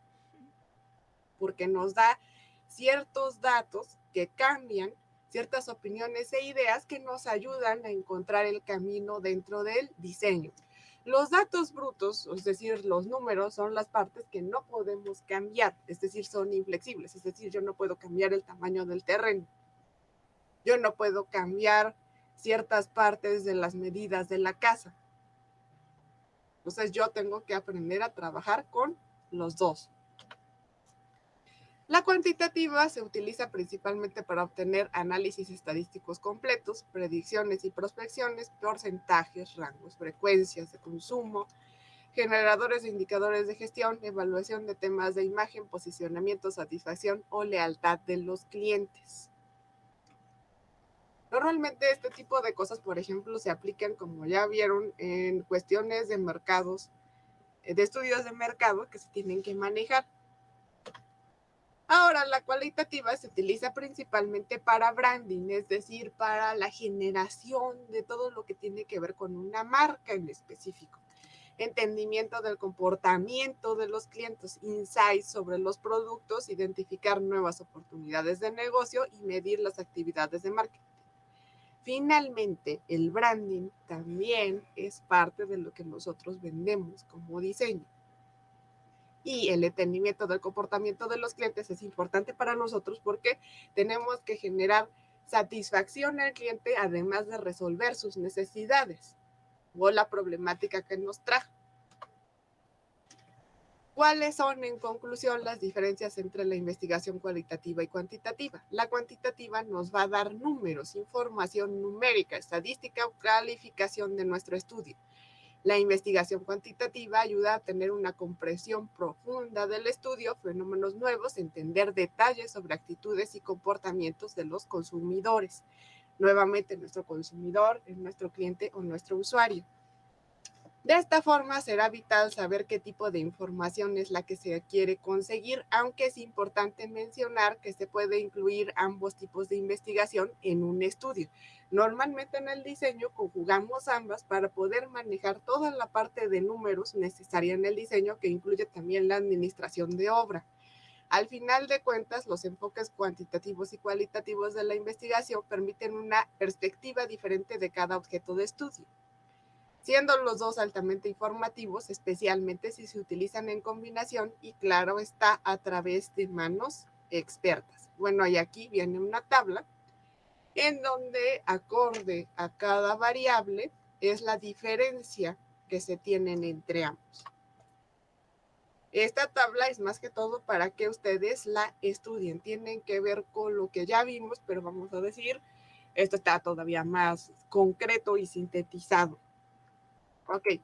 porque nos da ciertos datos que cambian ciertas opiniones e ideas que nos ayudan a encontrar el camino dentro del diseño. Los datos brutos, es decir, los números, son las partes que no podemos cambiar, es decir, son inflexibles, es decir, yo no puedo cambiar el tamaño del terreno, yo no puedo cambiar ciertas partes de las medidas de la casa. Entonces yo tengo que aprender a trabajar con los dos. La cuantitativa se utiliza principalmente para obtener análisis estadísticos completos, predicciones y prospecciones, porcentajes, rangos, frecuencias de consumo, generadores de indicadores de gestión, evaluación de temas de imagen, posicionamiento, satisfacción o lealtad de los clientes. Normalmente este tipo de cosas, por ejemplo, se aplican, como ya vieron, en cuestiones de mercados, de estudios de mercado que se tienen que manejar. Ahora, la cualitativa se utiliza principalmente para branding, es decir, para la generación de todo lo que tiene que ver con una marca en específico. Entendimiento del comportamiento de los clientes, insights sobre los productos, identificar nuevas oportunidades de negocio y medir las actividades de marketing. Finalmente, el branding también es parte de lo que nosotros vendemos como diseño. Y el entendimiento del comportamiento de los clientes es importante para nosotros porque tenemos que generar satisfacción al cliente, además de resolver sus necesidades o la problemática que nos trajo. ¿Cuáles son, en conclusión, las diferencias entre la investigación cualitativa y cuantitativa? La cuantitativa nos va a dar números, información numérica, estadística o calificación de nuestro estudio. La investigación cuantitativa ayuda a tener una comprensión profunda del estudio, fenómenos nuevos, entender detalles sobre actitudes y comportamientos de los consumidores. Nuevamente, nuestro consumidor es nuestro cliente o nuestro usuario. De esta forma será vital saber qué tipo de información es la que se quiere conseguir, aunque es importante mencionar que se puede incluir ambos tipos de investigación en un estudio. Normalmente en el diseño conjugamos ambas para poder manejar toda la parte de números necesaria en el diseño, que incluye también la administración de obra. Al final de cuentas, los enfoques cuantitativos y cualitativos de la investigación permiten una perspectiva diferente de cada objeto de estudio, siendo los dos altamente informativos, especialmente si se utilizan en combinación y, claro, está a través de manos expertas. Bueno, y aquí viene una tabla en donde, acorde a cada variable, es la diferencia que se tienen entre ambos. Esta tabla es más que todo para que ustedes la estudien. Tienen que ver con lo que ya vimos, pero vamos a decir, esto está todavía más concreto y sintetizado. Ok.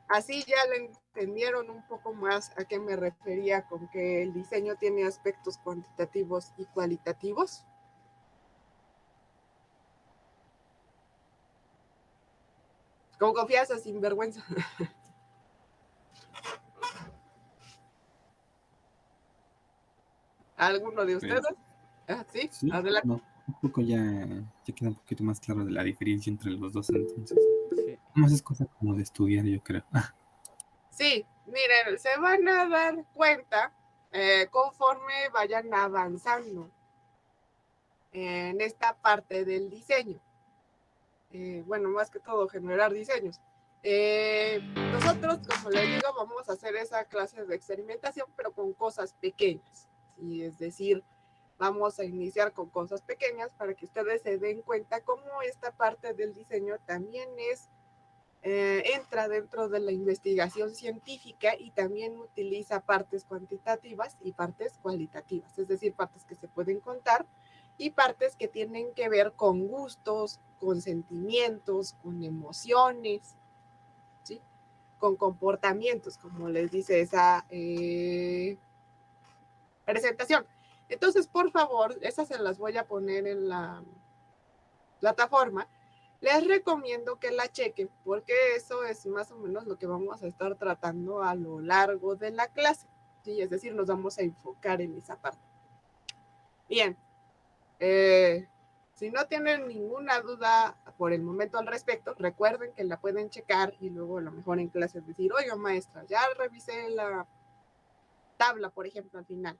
Así ya le entendieron un poco más a qué me refería con que el diseño tiene aspectos cuantitativos y cualitativos. Con confianza, sin vergüenza. ¿Alguno de ustedes? ¿Sí? Sí, Adelante. no, un poco ya queda un poquito más claro de la diferencia entre los dos, entonces. Sí, Más es cosa como de estudiar, yo creo. Sí, miren, se van a dar cuenta conforme vayan avanzando en esta parte del diseño. Bueno, más que todo generar diseños. Nosotros, como les digo, vamos a hacer esa clase de experimentación, pero con cosas pequeñas. ¿Sí? Es decir, vamos a iniciar con cosas pequeñas para que ustedes se den cuenta cómo esta parte del diseño también entra dentro de la investigación científica y también utiliza partes cuantitativas y partes cualitativas, es decir, partes que se pueden contar y partes que tienen que ver con gustos, con sentimientos, con emociones, ¿sí? Con comportamientos, como les dice esa presentación. Entonces, por favor, esas se las voy a poner en la plataforma. Les recomiendo que la chequen porque eso es más o menos lo que vamos a estar tratando a lo largo de la clase, ¿sí? Es decir, nos vamos a enfocar en esa parte. Bien, si no tienen ninguna duda por el momento al respecto, recuerden que la pueden checar y luego a lo mejor en clase decir, oiga maestra, ya revisé la tabla, por ejemplo, al final,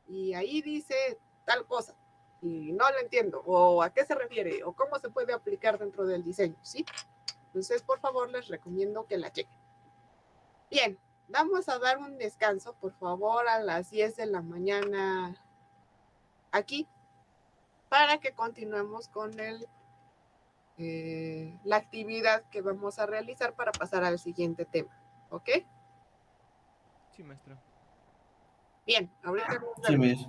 y ahí dice tal cosa, y no lo entiendo, o a qué se refiere, o cómo se puede aplicar dentro del diseño, ¿sí? Entonces, por favor, les recomiendo que la chequen. Bien, vamos a dar un descanso, por favor, a las 10 de la mañana aquí, para que continuemos con la actividad que vamos a realizar para pasar al siguiente tema, ¿ok? sí, maestro. Bien, ahorita nos Sí, vemos. Miss.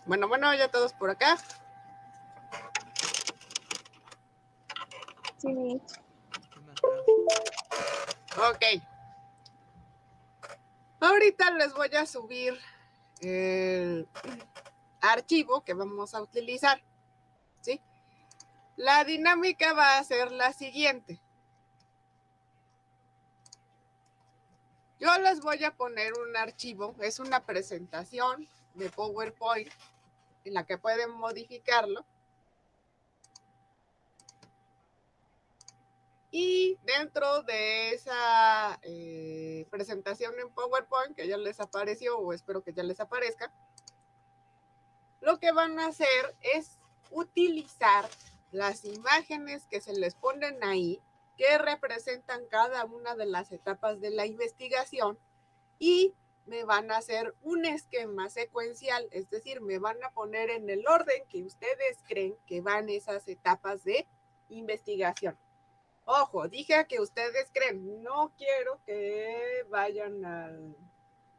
Bueno, ya todos por acá. Sí, Sí, maestra. Ok. Ahorita les voy a subir el archivo que vamos a utilizar, ¿sí? La dinámica va a ser la siguiente. Yo les voy a poner un archivo, es una presentación de PowerPoint en la que pueden modificarlo. Y dentro de esa presentación en PowerPoint que ya les apareció, o espero que ya les aparezca, lo que van a hacer es utilizar las imágenes que se les ponen ahí, que representan cada una de las etapas de la investigación, y me van a hacer un esquema secuencial, es decir, me van a poner en el orden que ustedes creen que van esas etapas de investigación. Ojo, dije que ustedes creen, no quiero que vayan al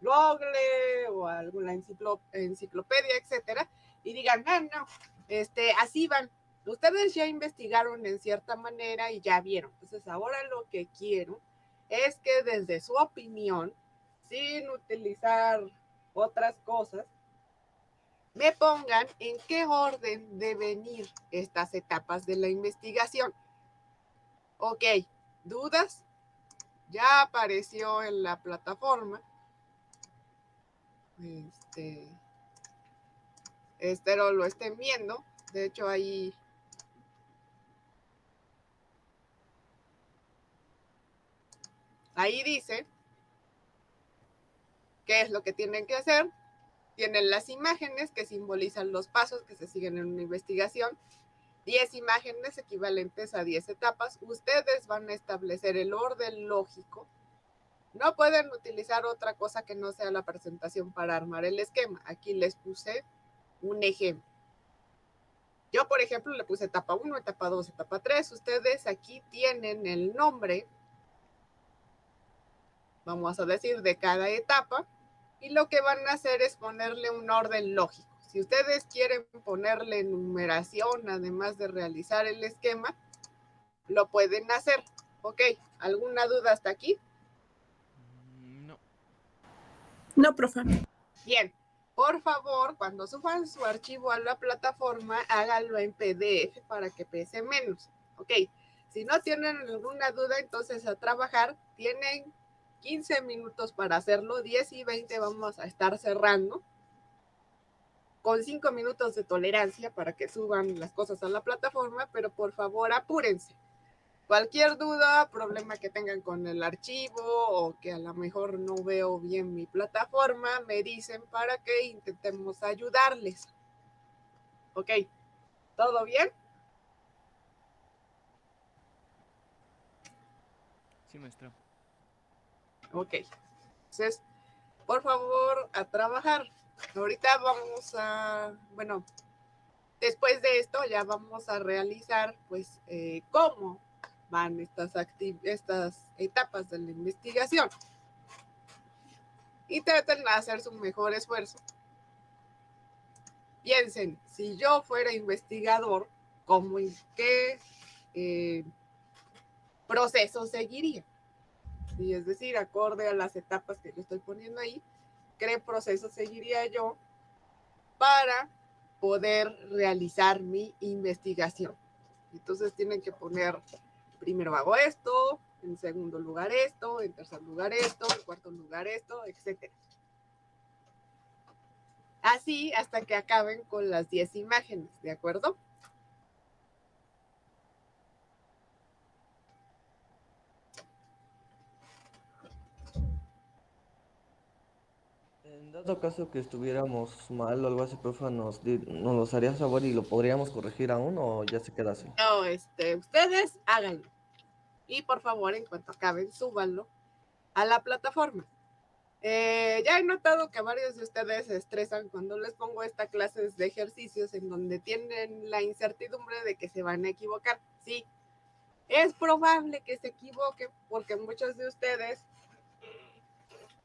Google o a alguna enciclopedia, etcétera, y digan, no, así van. Ustedes ya investigaron en cierta manera y ya vieron. Entonces, ahora lo que quiero es que desde su opinión, sin utilizar otras cosas, me pongan en qué orden deben ir estas etapas de la investigación. Ok, ¿dudas? Ya apareció en la plataforma. Espero lo estén viendo. De hecho, ahí dice qué es lo que tienen que hacer. Tienen las imágenes que simbolizan los pasos que se siguen en una investigación. 10 imágenes equivalentes a 10 etapas. Ustedes van a establecer el orden lógico. No pueden utilizar otra cosa que no sea la presentación para armar el esquema. Aquí les puse un ejemplo. Yo, por ejemplo, le puse etapa 1, etapa 2, etapa 3. Ustedes aquí tienen el nombre, vamos a decir, de cada etapa, y lo que van a hacer es ponerle un orden lógico. Si ustedes quieren ponerle numeración, además de realizar el esquema, lo pueden hacer. Ok, ¿alguna duda hasta aquí? No. No, profe. Bien, por favor, cuando suban su archivo a la plataforma, háganlo en PDF para que pese menos. Ok, si no tienen alguna duda, entonces a trabajar. Tienen 15 minutos para hacerlo, 10 y 20 vamos a estar cerrando, con 5 minutos de tolerancia para que suban las cosas a la plataforma, pero por favor apúrense. Cualquier duda, problema que tengan con el archivo o que a lo mejor no veo bien mi plataforma, me dicen para que intentemos ayudarles. Ok, ¿todo bien? Sí, maestra. Ok, entonces, por favor, a trabajar. Ahorita vamos a, bueno, después de esto ya vamos a realizar, pues, cómo van estas etapas de la investigación. Y traten de hacer su mejor esfuerzo. Piensen, si yo fuera investigador, ¿cómo y qué proceso seguiría? Y es decir, acorde a las etapas que yo estoy poniendo ahí, ¿qué proceso seguiría yo para poder realizar mi investigación? Entonces tienen que poner, primero hago esto, en segundo lugar esto, en tercer lugar esto, en cuarto lugar esto, etc. Así hasta que acaben con las 10 imágenes, ¿de acuerdo? En dado caso que estuviéramos mal o algo así, profe, nos los haría saber y lo podríamos corregir aún o ya se queda así. No, ustedes háganlo. Y por favor, en cuanto acaben, súbanlo a la plataforma. Ya he notado que varios de ustedes se estresan cuando les pongo esta clase de ejercicios en donde tienen la incertidumbre de que se van a equivocar. Sí, es probable que se equivoquen porque muchos de ustedes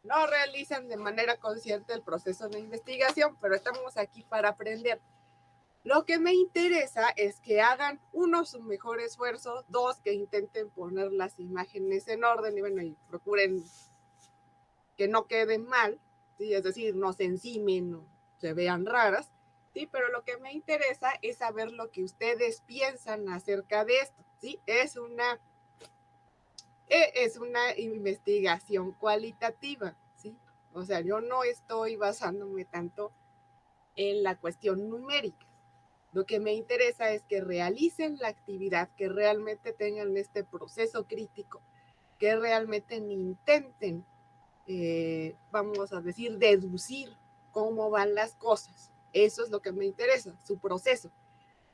no realizan de manera consciente el proceso de investigación, pero estamos aquí para aprender. Lo que me interesa es que hagan, uno, su mejor esfuerzo, dos, que intenten poner las imágenes en orden y bueno, y procuren que no queden mal, ¿sí? Es decir, no se encimen, no se vean raras, ¿sí? Pero lo que me interesa es saber lo que ustedes piensan acerca de esto, ¿sí? Es una investigación cualitativa, ¿sí? O sea, yo no estoy basándome tanto en la cuestión numérica. Lo que me interesa es que realicen la actividad, que realmente tengan este proceso crítico, que realmente intenten, vamos a decir, deducir cómo van las cosas. Eso es lo que me interesa, su proceso.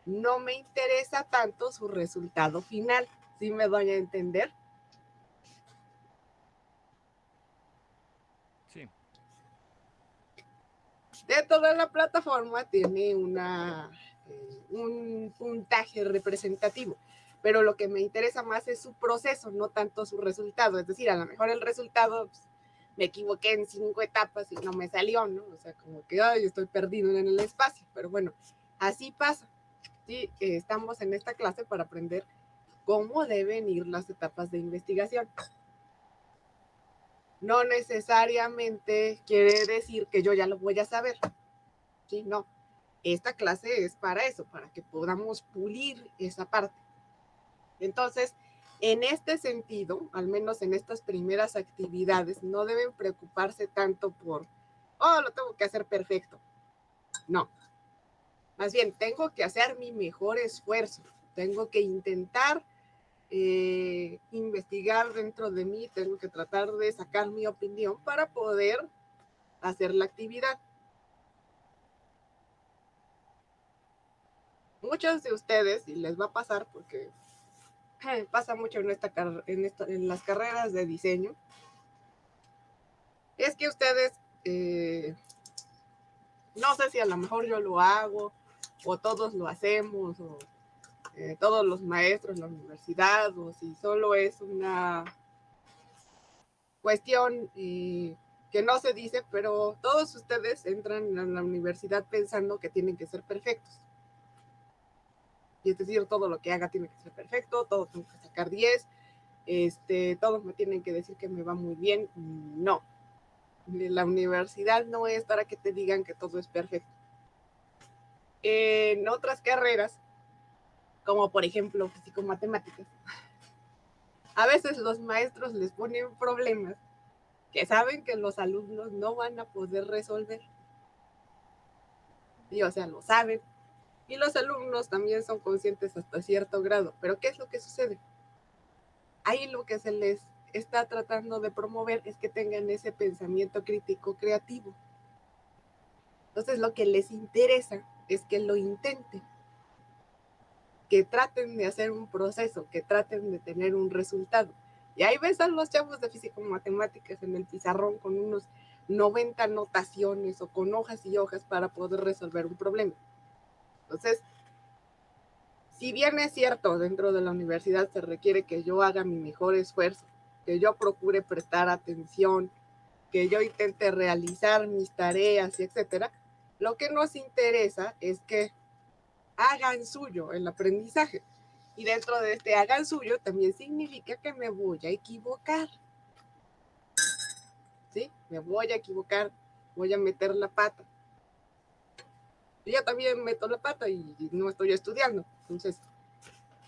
No me interesa tanto su resultado final. ¿Sí me doy a entender? Sí. De toda la plataforma tiene un puntaje representativo, pero lo que me interesa más es su proceso, no tanto su resultado. Es decir, a lo mejor el resultado, pues, me equivoqué en 5 etapas y no me salió, ¿no? O sea, como que, ay, estoy perdido en el espacio, pero bueno, así pasa. Sí, estamos en esta clase para aprender cómo deben ir las etapas de investigación. No necesariamente quiere decir que yo ya lo voy a saber. Sí, no. Esta clase es para eso, para que podamos pulir esa parte. Entonces, en este sentido, al menos en estas primeras actividades, no deben preocuparse tanto por, oh, lo tengo que hacer perfecto. No. Más bien, tengo que hacer mi mejor esfuerzo. Tengo que intentar investigar dentro de mí, tengo que tratar de sacar mi opinión para poder hacer la actividad. Muchos de ustedes, y les va a pasar porque pasa mucho en las carreras de diseño, es que ustedes, no sé si a lo mejor yo lo hago, o todos lo hacemos, o todos los maestros en la universidad, o si solo es una cuestión que no se dice, pero todos ustedes entran a la universidad pensando que tienen que ser perfectos. Y es decir, todo lo que haga tiene que ser perfecto, todo tengo que sacar 10, todos me tienen que decir que me va muy bien. No, la universidad no es para que te digan que todo es perfecto. En otras carreras, como por ejemplo físico-matemáticas, a veces los maestros les ponen problemas que saben que los alumnos no van a poder resolver. Y o sea, lo saben. Y los alumnos también son conscientes hasta cierto grado. Pero ¿qué es lo que sucede? Ahí lo que se les está tratando de promover es que tengan ese pensamiento crítico creativo. Entonces lo que les interesa es que lo intenten, que traten de hacer un proceso, que traten de tener un resultado. Y ahí ves a los chavos de físico-matemáticas en el pizarrón con unos 90 anotaciones o con hojas y hojas para poder resolver un problema. Entonces, si bien es cierto, dentro de la universidad se requiere que yo haga mi mejor esfuerzo, que yo procure prestar atención, que yo intente realizar mis tareas, etcétera, lo que nos interesa es que hagan suyo el aprendizaje. Y dentro de este hagan suyo también significa que me voy a equivocar. ¿Sí? Me voy a equivocar, voy a meter la pata. Yo también meto la pata y no estoy estudiando. Entonces,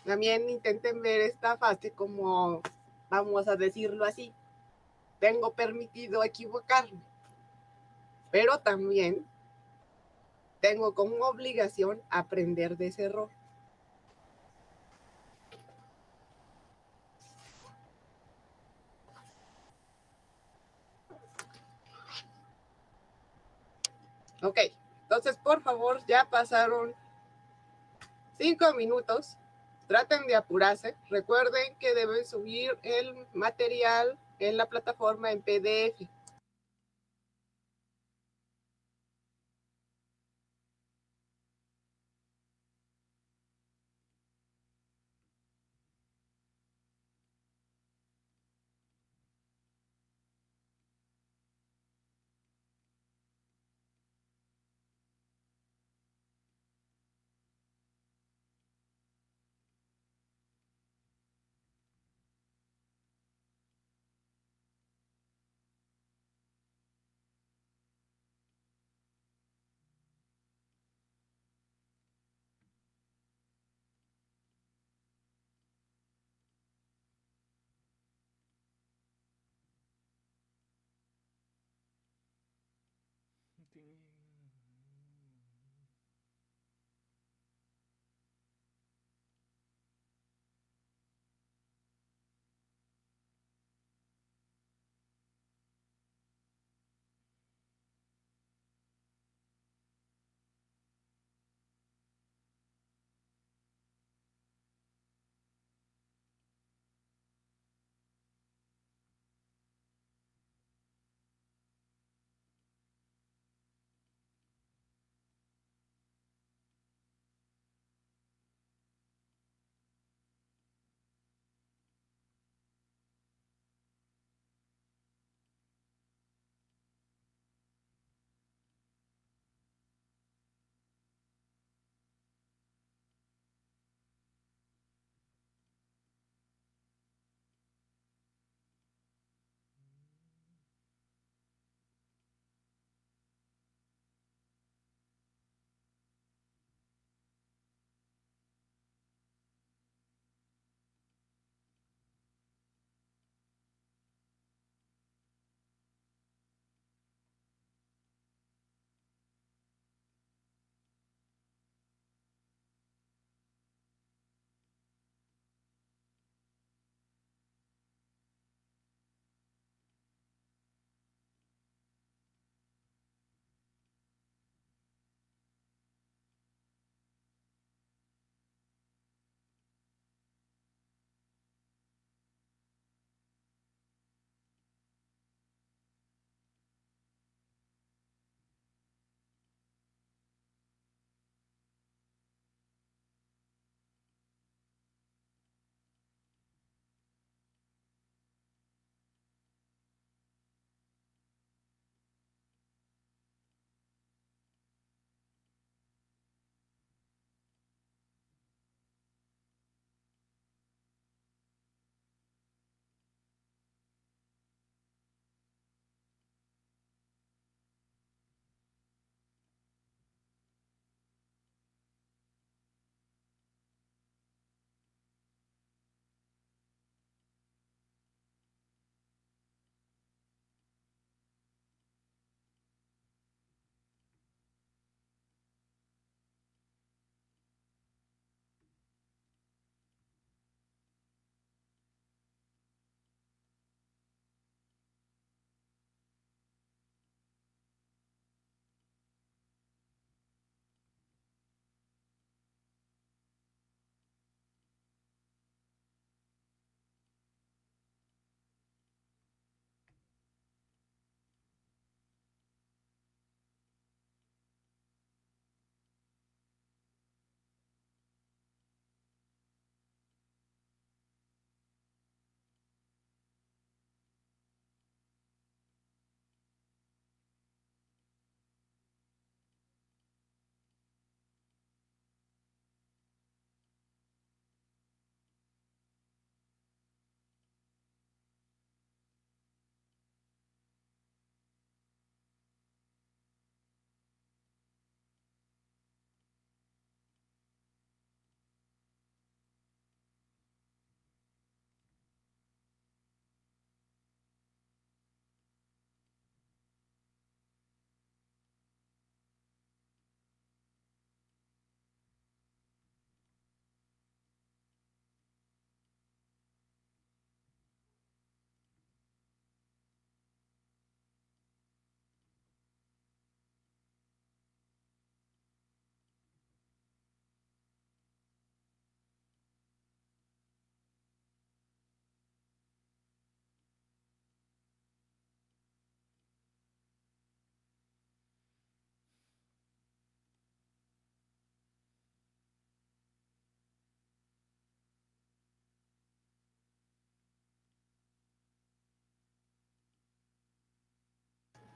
también intenten ver esta fase como, vamos a decirlo así, tengo permitido equivocarme, pero también tengo como obligación aprender de ese error. Ok, entonces por favor, ya pasaron 5 minutos. Traten de apurarse. Recuerden que deben subir el material en la plataforma en PDF.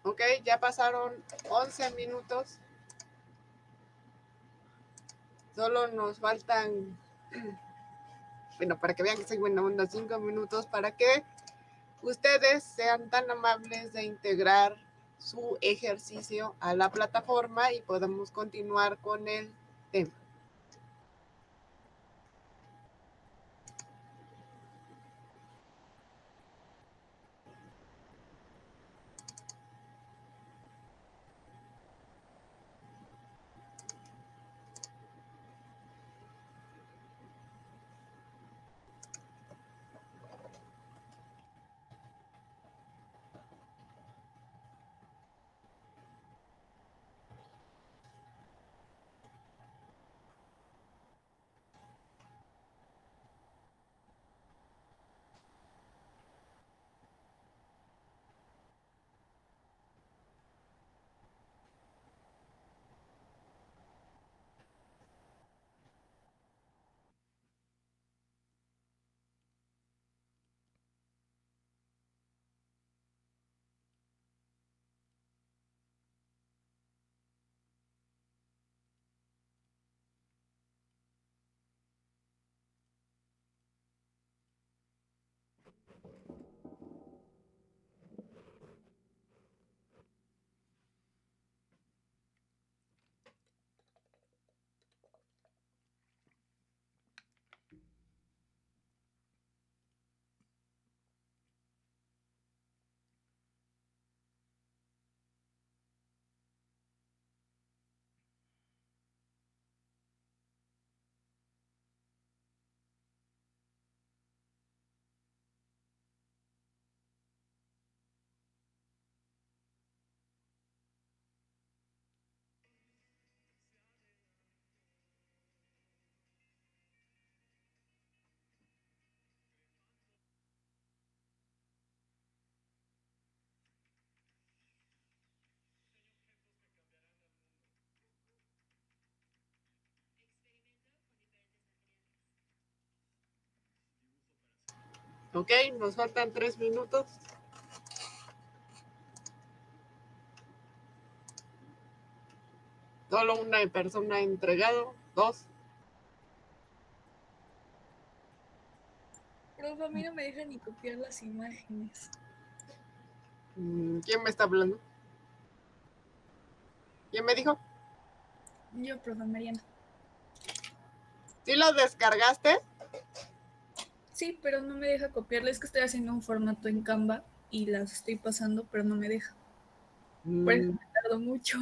Ok, ya pasaron 11 minutos. Solo nos faltan, bueno, para que vean que soy buena onda, 5 minutos para que ustedes sean tan amables de integrar su ejercicio a la plataforma y podamos continuar con el tema. Ok, nos faltan 3 minutos. Solo una persona ha entregado, 2. Profe, a mí no me deja ni copiar las imágenes. ¿Quién me está hablando? ¿Quién me dijo? Yo, profe Mariana. ¿Sí las descargaste? Sí, pero no me deja copiarla. Es que estoy haciendo un formato en Canva y las estoy pasando, pero no me deja. Por eso me tardo mucho.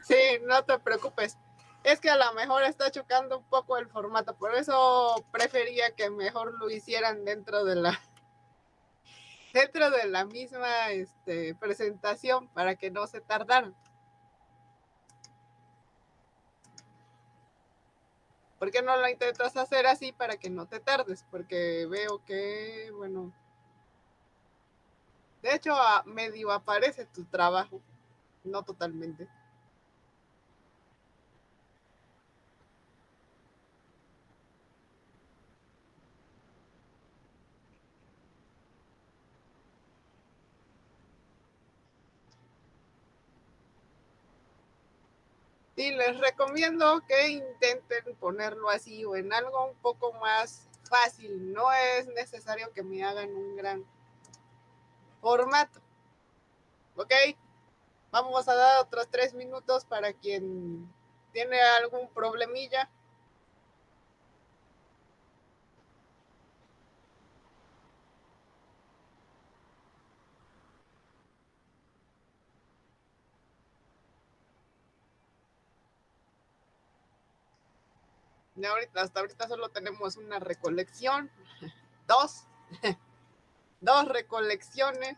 Sí, no te preocupes. Es que a lo mejor está chocando un poco el formato, por eso prefería que mejor lo hicieran dentro de la misma presentación para que no se tardaran. ¿Por qué no lo intentas hacer así para que no te tardes? Porque veo que, bueno, de hecho medio aparece tu trabajo, no totalmente. Sí, les recomiendo que intenten ponerlo así o en algo un poco más fácil. No es necesario que me hagan un gran formato. ¿Ok? Vamos a dar otros 3 minutos para quien tiene algún problemilla. Y hasta ahorita solo tenemos una recolección, dos, dos recolecciones.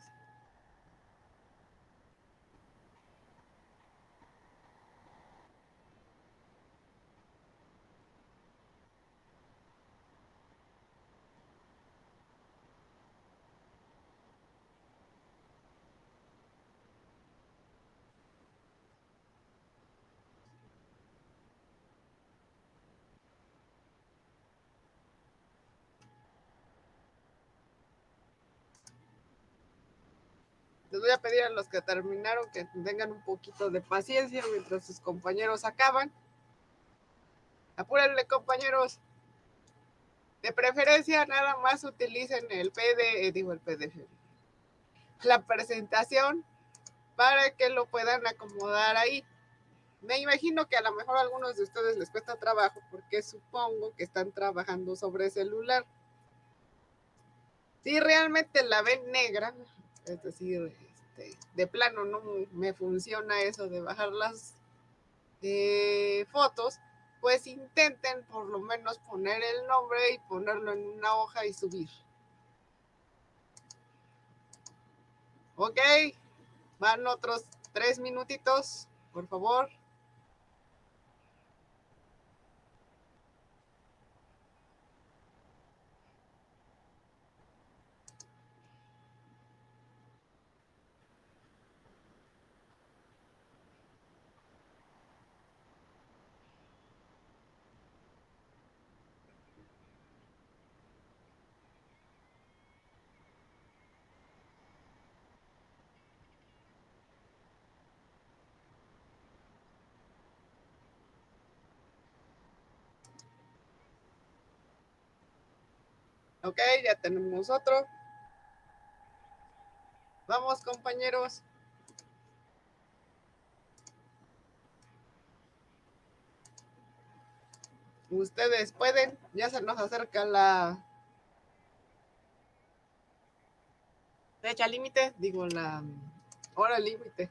Les voy a pedir a los que terminaron que tengan un poquito de paciencia mientras sus compañeros acaban. Apúrenle, compañeros. De preferencia, nada más utilicen el PDF, la presentación para que lo puedan acomodar ahí. Me imagino que a lo mejor a algunos de ustedes les cuesta trabajo porque supongo que están trabajando sobre celular. Si realmente la ven negra, es decir, de plano no me funciona eso de bajar las fotos, pues intenten por lo menos poner el nombre y ponerlo en una hoja y subir. Ok, van otros 3 minutitos, por favor. Ok, ya tenemos otro. Vamos, compañeros. Ustedes pueden, ya se nos acerca la fecha límite, digo la hora límite.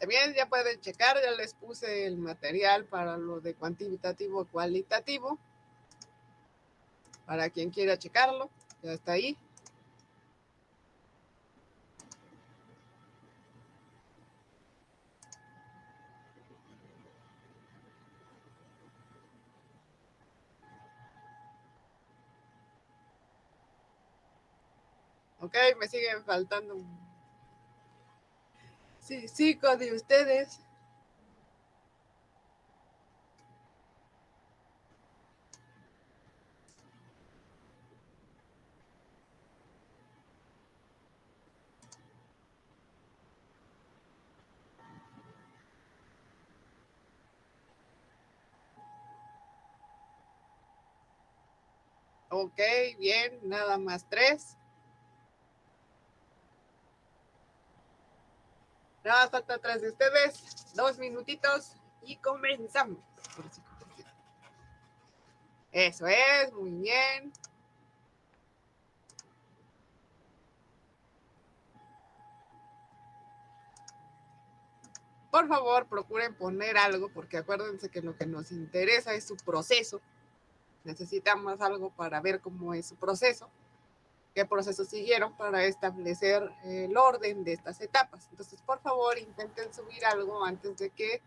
También ya pueden checar, ya les puse el material para lo de cuantitativo cualitativo. Para quien quiera checarlo, ya está ahí. Ok, me siguen faltando 5 de ustedes. Ok, bien, nada más 3. Nada más falta 3 de ustedes. 2 minutitos y comenzamos. Eso es, muy bien. Por favor, procuren poner algo, porque acuérdense que lo que nos interesa es su proceso. Necesitamos algo para ver cómo es su proceso, qué proceso siguieron para establecer el orden de estas etapas. Entonces, por favor, intenten subir algo antes de que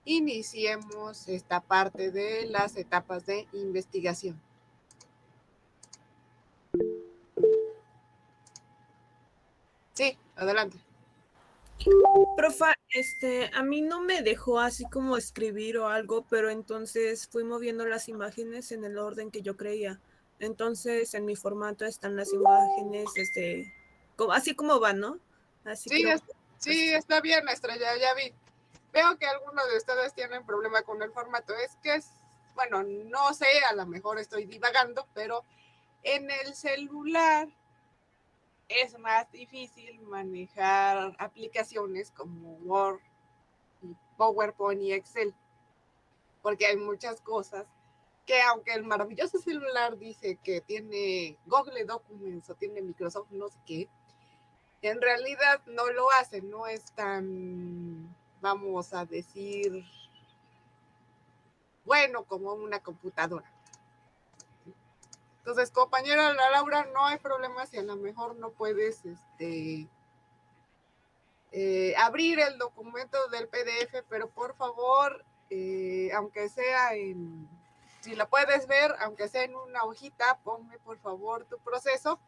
iniciemos esta parte de las etapas de investigación. Sí, adelante. Profa, a mí no me dejó así como escribir o algo, pero entonces fui moviendo las imágenes en el orden que yo creía. Entonces, en mi formato están las imágenes, así como van, ¿no? Así Sí, creo. sí, está bien, Estrella, ya vi. Veo que algunos de ustedes tienen problema con el formato. Es que bueno, no sé, a lo mejor estoy divagando, pero en el celular es más difícil manejar aplicaciones como Word, y PowerPoint y Excel, porque hay muchas cosas que aunque el maravilloso celular dice que tiene Google Documents o tiene Microsoft no sé qué, en realidad no lo hace, no es tan, vamos a decir, bueno como una computadora. Entonces, compañera Laura, no hay problema si a lo mejor no puedes abrir el documento del PDF, pero por favor, aunque sea si la puedes ver, aunque sea en una hojita, ponme por favor tu proceso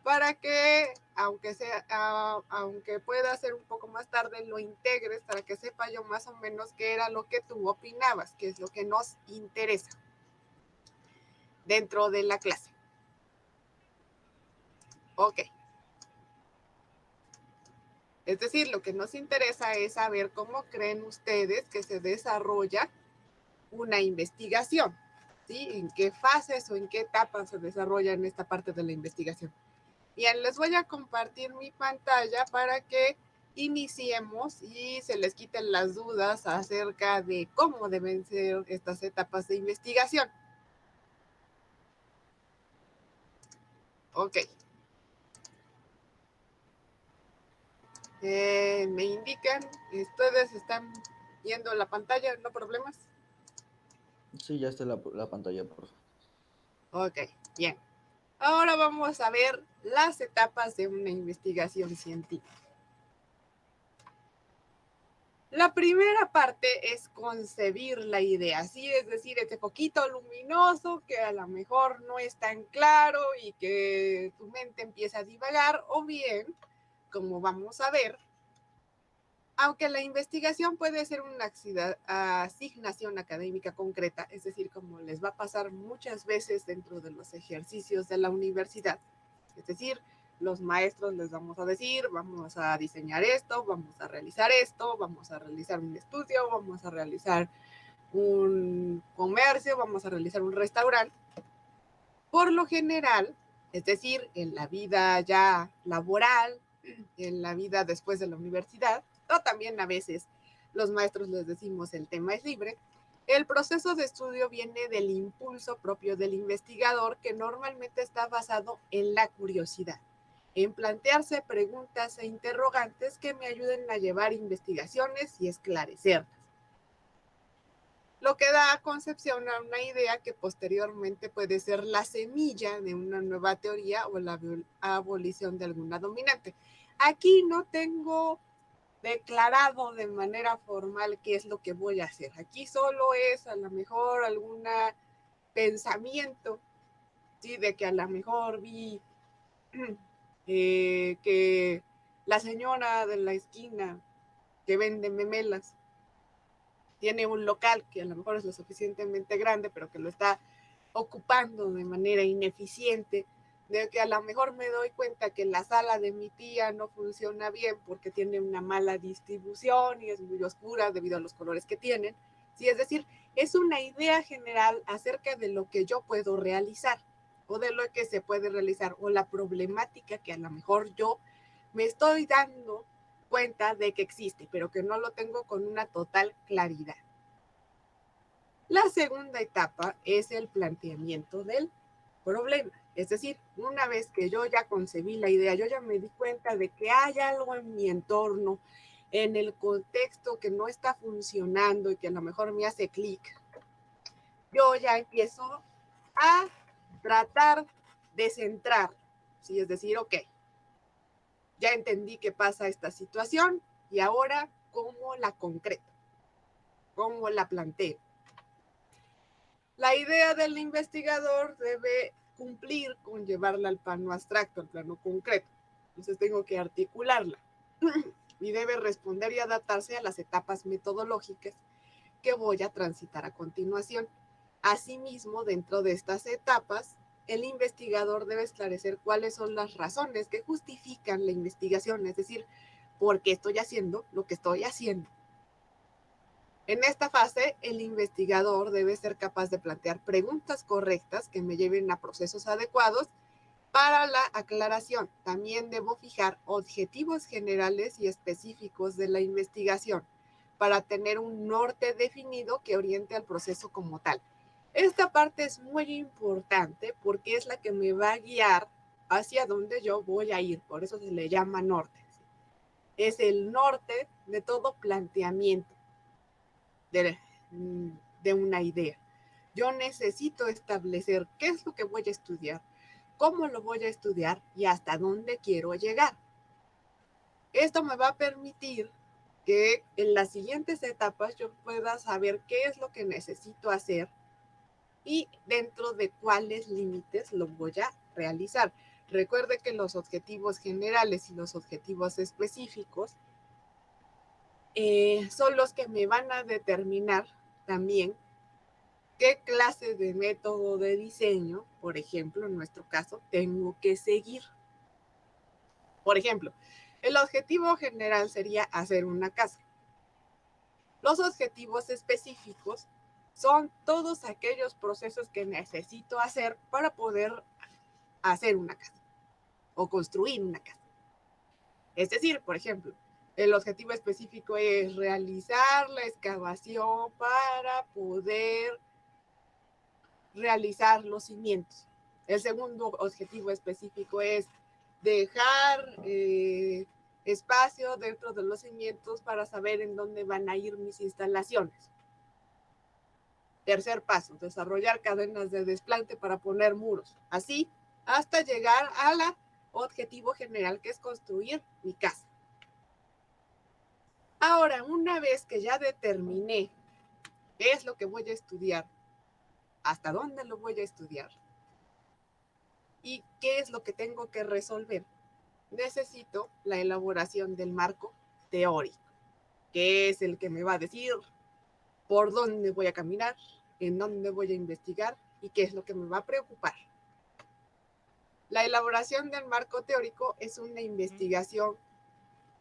para que, aunque pueda ser un poco más tarde, lo integres para que sepa yo más o menos qué era lo que tú opinabas, qué es lo que nos interesa dentro de la clase. Ok. Es decir, lo que nos interesa es saber cómo creen ustedes que se desarrolla una investigación, ¿sí? ¿En qué fases o en qué etapas se desarrolla en esta parte de la investigación? Bien, les voy a compartir mi pantalla para que iniciemos y se les quiten las dudas acerca de cómo deben ser estas etapas de investigación. Ok. Me indican, ustedes están viendo la pantalla, ¿no problemas? Sí, ya está la pantalla, profe. Ok, bien. Ahora vamos a ver las etapas de una investigación científica. La primera parte es concebir la idea, ¿sí? Es decir, ese poquito luminoso que a lo mejor no es tan claro y que tu mente empieza a divagar, o bien, como vamos a ver, aunque la investigación puede ser una asignación académica concreta, es decir, como les va a pasar muchas veces dentro de los ejercicios de la universidad, es decir, los maestros les vamos a decir, vamos a diseñar esto, vamos a realizar un estudio, vamos a realizar un comercio, vamos a realizar un restaurante. Por lo general, es decir, en la vida ya laboral, en la vida después de la universidad, o también a veces los maestros les decimos el tema es libre, el proceso de estudio viene del impulso propio del investigador que normalmente está basado en la curiosidad, en plantearse preguntas e interrogantes que me ayuden a llevar investigaciones y esclarecerlas. Lo que da concepción a una idea que posteriormente puede ser la semilla de una nueva teoría o la abolición de alguna dominante. Aquí no tengo declarado de manera formal qué es lo que voy a hacer. Aquí solo es a lo mejor algún pensamiento, ¿sí? De que a lo mejor vi que la señora de la esquina que vende memelas tiene un local que a lo mejor es lo suficientemente grande, pero que lo está ocupando de manera ineficiente, de que a lo mejor me doy cuenta que la sala de mi tía no funciona bien porque tiene una mala distribución y es muy oscura debido a los colores que tienen. Sí, es decir, es una idea general acerca de lo que yo puedo realizar o de lo que se puede realizar o la problemática que a lo mejor yo me estoy dando cuenta de que existe, pero que no lo tengo con una total claridad. La segunda etapa es el planteamiento del problema. Es decir, una vez que yo ya concebí la idea, yo ya me di cuenta de que hay algo en mi entorno, en el contexto que no está funcionando y que a lo mejor me hace clic, yo ya empiezo a tratar de centrar, ¿sí? Es decir, ok, ya entendí que pasa esta situación y ahora, ¿cómo la concreto? ¿Cómo la planteo? La idea del investigador debe cumplir con llevarla al plano abstracto, al plano concreto. Entonces tengo que articularla y debe responder y adaptarse a las etapas metodológicas que voy a transitar a continuación. Asimismo, dentro de estas etapas, el investigador debe esclarecer cuáles son las razones que justifican la investigación, es decir, por qué estoy haciendo lo que estoy haciendo. En esta fase, el investigador debe ser capaz de plantear preguntas correctas que me lleven a procesos adecuados para la aclaración. También debo fijar objetivos generales y específicos de la investigación para tener un norte definido que oriente al proceso como tal. Esta parte es muy importante porque es la que me va a guiar hacia donde yo voy a ir. Por eso se le llama norte. Es el norte de todo planteamiento de una idea. Yo necesito establecer qué es lo que voy a estudiar, cómo lo voy a estudiar y hasta dónde quiero llegar. Esto me va a permitir que en las siguientes etapas yo pueda saber qué es lo que necesito hacer y dentro de cuáles límites lo voy a realizar. Recuerde que los objetivos generales y los objetivos específicos son los que me van a determinar también qué clase de método de diseño, por ejemplo, en nuestro caso, tengo que seguir. Por ejemplo, el objetivo general sería hacer una casa. Los objetivos específicos son todos aquellos procesos que necesito hacer para poder hacer una casa o construir una casa. Es decir, por ejemplo, el objetivo específico es realizar la excavación para poder realizar los cimientos. El segundo objetivo específico es dejar espacio dentro de los cimientos para saber en dónde van a ir mis instalaciones. Tercer paso, desarrollar cadenas de desplante para poner muros. Así hasta llegar al objetivo general, que es construir mi casa. Ahora, una vez que ya determiné qué es lo que voy a estudiar, hasta dónde lo voy a estudiar y qué es lo que tengo que resolver, necesito la elaboración del marco teórico, que es el que me va a decir por dónde voy a caminar, en dónde voy a investigar y qué es lo que me va a preocupar. La elaboración del marco teórico es una investigación.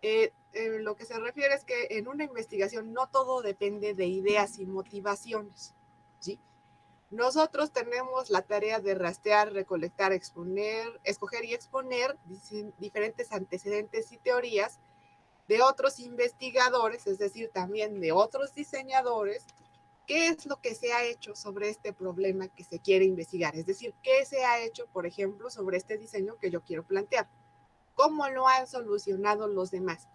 Lo que se refiere es que en una investigación no todo depende de ideas y motivaciones, ¿sí? Nosotros tenemos la tarea de rastrear, recolectar, exponer, escoger y exponer diferentes antecedentes y teorías de otros investigadores, es decir, también de otros diseñadores. ¿Qué es lo que se ha hecho sobre este problema que se quiere investigar? Es decir, ¿qué se ha hecho, por ejemplo, sobre este diseño que yo quiero plantear? ¿Cómo lo han solucionado los demás?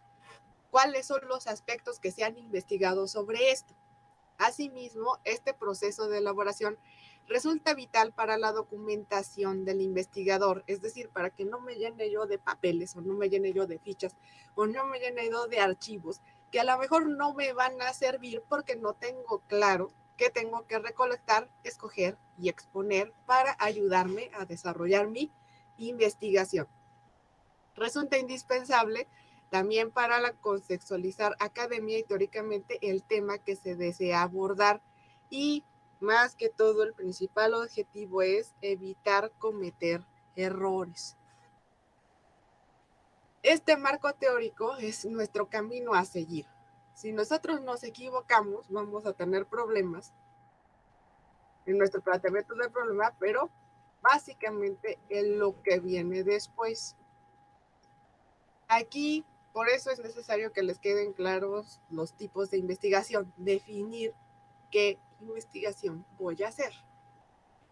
¿Cuáles son los aspectos que se han investigado sobre esto? Asimismo, este proceso de elaboración resulta vital para la documentación del investigador, es decir, para que no me llene yo de papeles o no me llene yo de fichas o no me llene yo de archivos que a lo mejor no me van a servir porque no tengo claro qué tengo que recolectar, escoger y exponer para ayudarme a desarrollar mi investigación. Resulta indispensable también para contextualizar academia y teóricamente el tema que se desea abordar, y más que todo el principal objetivo es evitar cometer errores. Este marco teórico es nuestro camino a seguir. Si nosotros nos equivocamos, vamos a tener problemas en nuestro planteamiento del problema, pero básicamente en lo que viene después. Aquí, por eso es necesario que les queden claros los tipos de investigación, definir qué investigación voy a hacer.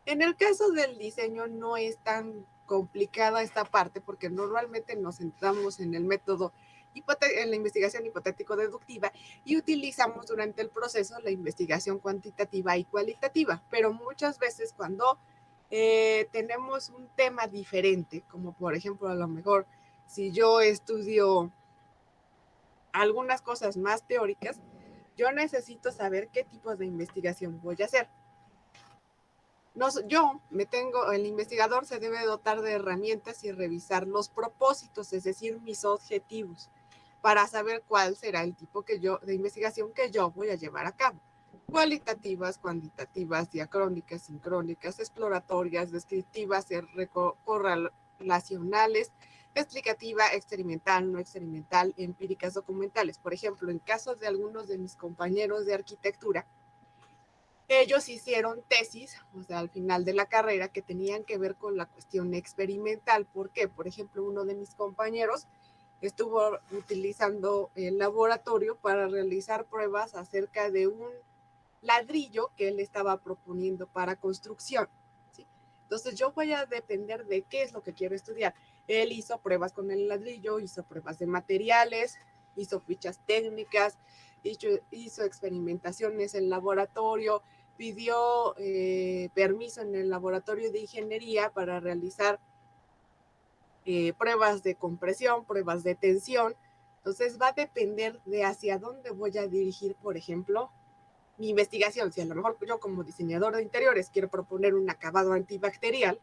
En el caso del diseño no es tan complicada esta parte porque normalmente nos centramos en el método, en la investigación hipotético-deductiva y utilizamos durante el proceso la investigación cuantitativa y cualitativa, pero muchas veces cuando tenemos un tema diferente, como por ejemplo a lo mejor si yo estudio algunas cosas más teóricas, yo necesito saber qué tipo de investigación voy a hacer. El investigador se debe dotar de herramientas y revisar los propósitos, es decir, mis objetivos, para saber cuál será el tipo de investigación que yo voy a llevar a cabo. Cualitativas, cuantitativas, diacrónicas, sincrónicas, exploratorias, descriptivas, correlacionales, explicativa, experimental, no experimental, empíricas, documentales. Por ejemplo, en caso de algunos de mis compañeros de arquitectura, ellos hicieron tesis, o sea, al final de la carrera, que tenían que ver con la cuestión experimental. ¿Por qué? Por ejemplo, uno de mis compañeros estuvo utilizando el laboratorio para realizar pruebas acerca de un ladrillo que él estaba proponiendo para construcción, ¿sí? Entonces yo voy a depender de qué es lo que quiero estudiar. Él hizo pruebas con el ladrillo, hizo pruebas de materiales, hizo fichas técnicas, hizo experimentaciones en laboratorio, pidió permiso en el laboratorio de ingeniería para realizar pruebas de compresión, pruebas de tensión. Entonces va a depender de hacia dónde voy a dirigir, por ejemplo, mi investigación. Si a lo mejor yo como diseñador de interiores quiero proponer un acabado antibacterial,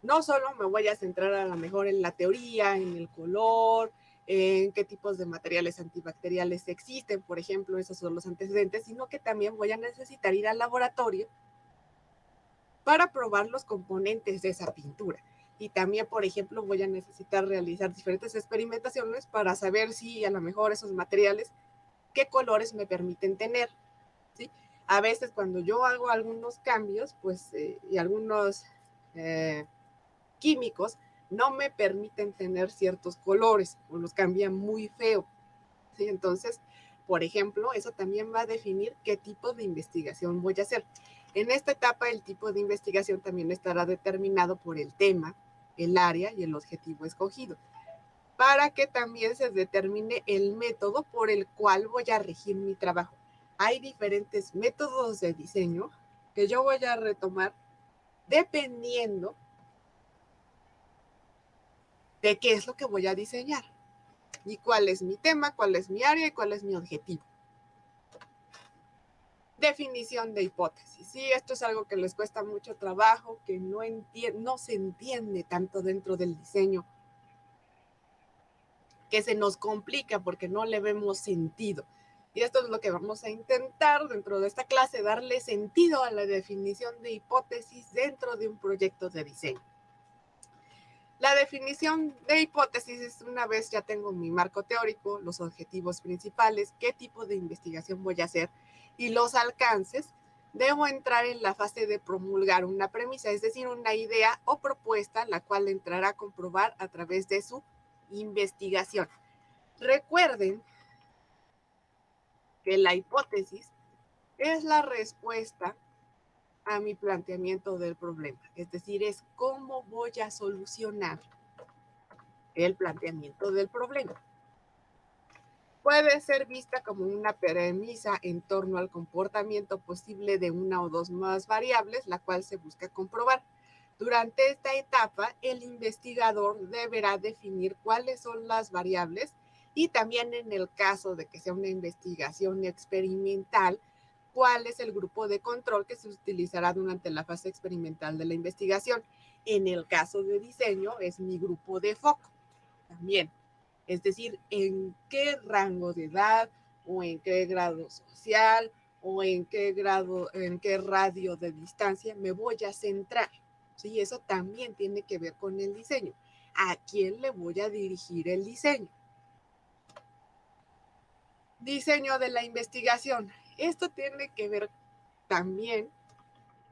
No solo me voy a centrar a lo mejor en la teoría, en el color, en qué tipos de materiales antibacteriales existen, por ejemplo, esos son los antecedentes, sino que también voy a necesitar ir al laboratorio para probar los componentes de esa pintura. Y también, por ejemplo, voy a necesitar realizar diferentes experimentaciones para saber si a lo mejor esos materiales, qué colores me permiten tener, ¿sí? A veces cuando yo hago algunos cambios, pues, y algunos químicos, no me permiten tener ciertos colores o los cambian muy feo, ¿sí? Entonces, por ejemplo, eso también va a definir qué tipo de investigación voy a hacer. En esta etapa, el tipo de investigación también estará determinado por el tema, el área y el objetivo escogido, para que también se determine el método por el cual voy a regir mi trabajo. Hay diferentes métodos de diseño que yo voy a retomar dependiendo de qué es lo que voy a diseñar y cuál es mi tema, cuál es mi área y cuál es mi objetivo. Definición de hipótesis. Sí, esto es algo que les cuesta mucho trabajo, que no se entiende tanto dentro del diseño, que se nos complica porque no le vemos sentido. Y esto es lo que vamos a intentar dentro de esta clase, darle sentido a la definición de hipótesis dentro de un proyecto de diseño. La definición de hipótesis es una vez ya tengo mi marco teórico, los objetivos principales, qué tipo de investigación voy a hacer y los alcances, debo entrar en la fase de promulgar una premisa, es decir, una idea o propuesta, la cual entrará a comprobar a través de su investigación. Recuerden que la hipótesis es la respuesta a mi planteamiento del problema, es decir, es cómo voy a solucionar el planteamiento del problema. Puede ser vista como una premisa en torno al comportamiento posible de una o dos más variables, la cual se busca comprobar. Durante esta etapa, el investigador deberá definir cuáles son las variables y también en el caso de que sea una investigación experimental, cuál es el grupo de control que se utilizará durante la fase experimental de la investigación. En el caso de diseño, es mi grupo de foco también. Es decir, en qué rango de edad o en qué grado social o en qué radio de distancia me voy a centrar. ¿Sí? Eso también tiene que ver con el diseño. ¿A quién le voy a dirigir el diseño? Diseño de la investigación. Esto tiene que ver también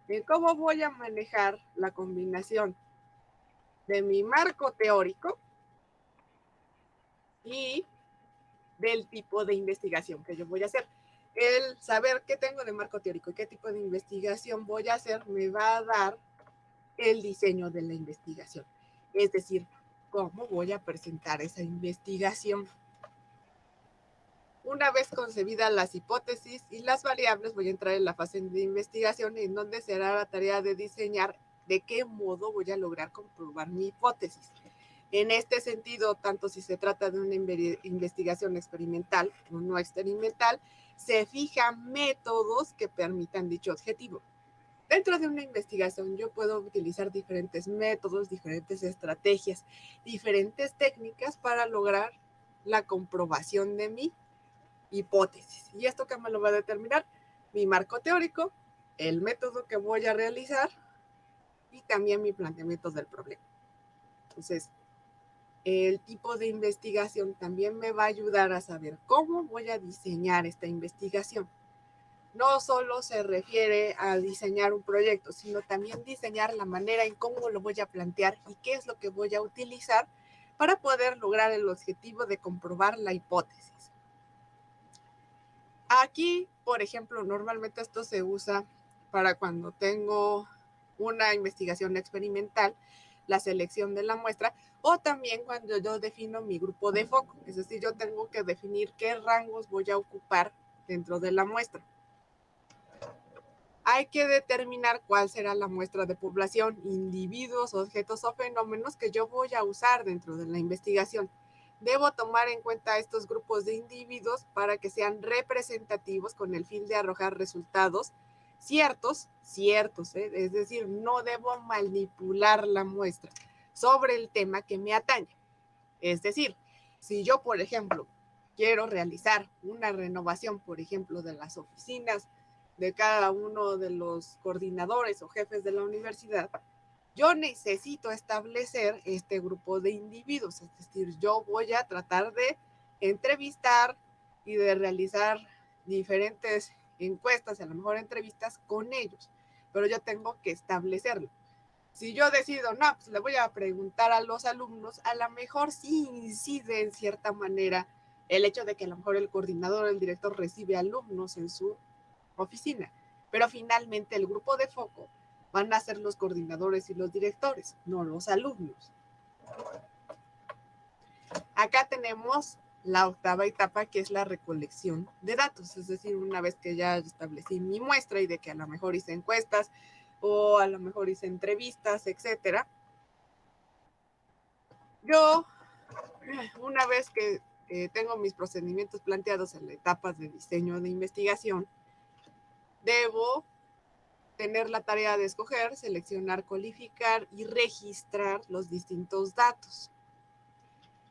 en cómo voy a manejar la combinación de mi marco teórico y del tipo de investigación que yo voy a hacer. El saber qué tengo de marco teórico y qué tipo de investigación voy a hacer me va a dar el diseño de la investigación. Es decir, cómo voy a presentar esa investigación. Una vez concebidas las hipótesis y las variables, voy a entrar en la fase de investigación en donde será la tarea de diseñar de qué modo voy a lograr comprobar mi hipótesis. En este sentido, tanto si se trata de una investigación experimental o no experimental, se fijan métodos que permitan dicho objetivo. Dentro de una investigación yo puedo utilizar diferentes métodos, diferentes estrategias, diferentes técnicas para lograr la comprobación de mi hipótesis. ¿Y esto qué me lo va a determinar? Mi marco teórico, el método que voy a realizar y también mi planteamiento del problema. Entonces, el tipo de investigación también me va a ayudar a saber cómo voy a diseñar esta investigación. No solo se refiere a diseñar un proyecto, sino también diseñar la manera en cómo lo voy a plantear y qué es lo que voy a utilizar para poder lograr el objetivo de comprobar la hipótesis. Aquí, por ejemplo, normalmente esto se usa para cuando tengo una investigación experimental, la selección de la muestra, o también cuando yo defino mi grupo de foco, es decir, yo tengo que definir qué rangos voy a ocupar dentro de la muestra. Hay que determinar cuál será la muestra de población, individuos, objetos o fenómenos que yo voy a usar dentro de la investigación. Debo tomar en cuenta estos grupos de individuos para que sean representativos con el fin de arrojar resultados ciertos, es decir, no debo manipular la muestra sobre el tema que me atañe. Es decir, si yo, por ejemplo, quiero realizar una renovación, por ejemplo, de las oficinas de cada uno de los coordinadores o jefes de la universidad, yo necesito establecer este grupo de individuos. Es decir, yo voy a tratar de entrevistar y de realizar diferentes encuestas, a lo mejor entrevistas con ellos, pero yo tengo que establecerlo. Si yo decido, no, pues le voy a preguntar a los alumnos, a lo mejor sí incide en cierta manera el hecho de que a lo mejor el coordinador o el director recibe alumnos en su oficina, pero finalmente el grupo de foco van a ser los coordinadores y los directores, no los alumnos. Acá tenemos la octava etapa, que es la recolección de datos, es decir, una vez que ya establecí mi muestra y de que a lo mejor hice encuestas o a lo mejor hice entrevistas, etcétera. Yo, una vez que tengo mis procedimientos planteados en la etapa de diseño de investigación, debo tener la tarea de escoger, seleccionar, cualificar y registrar los distintos datos.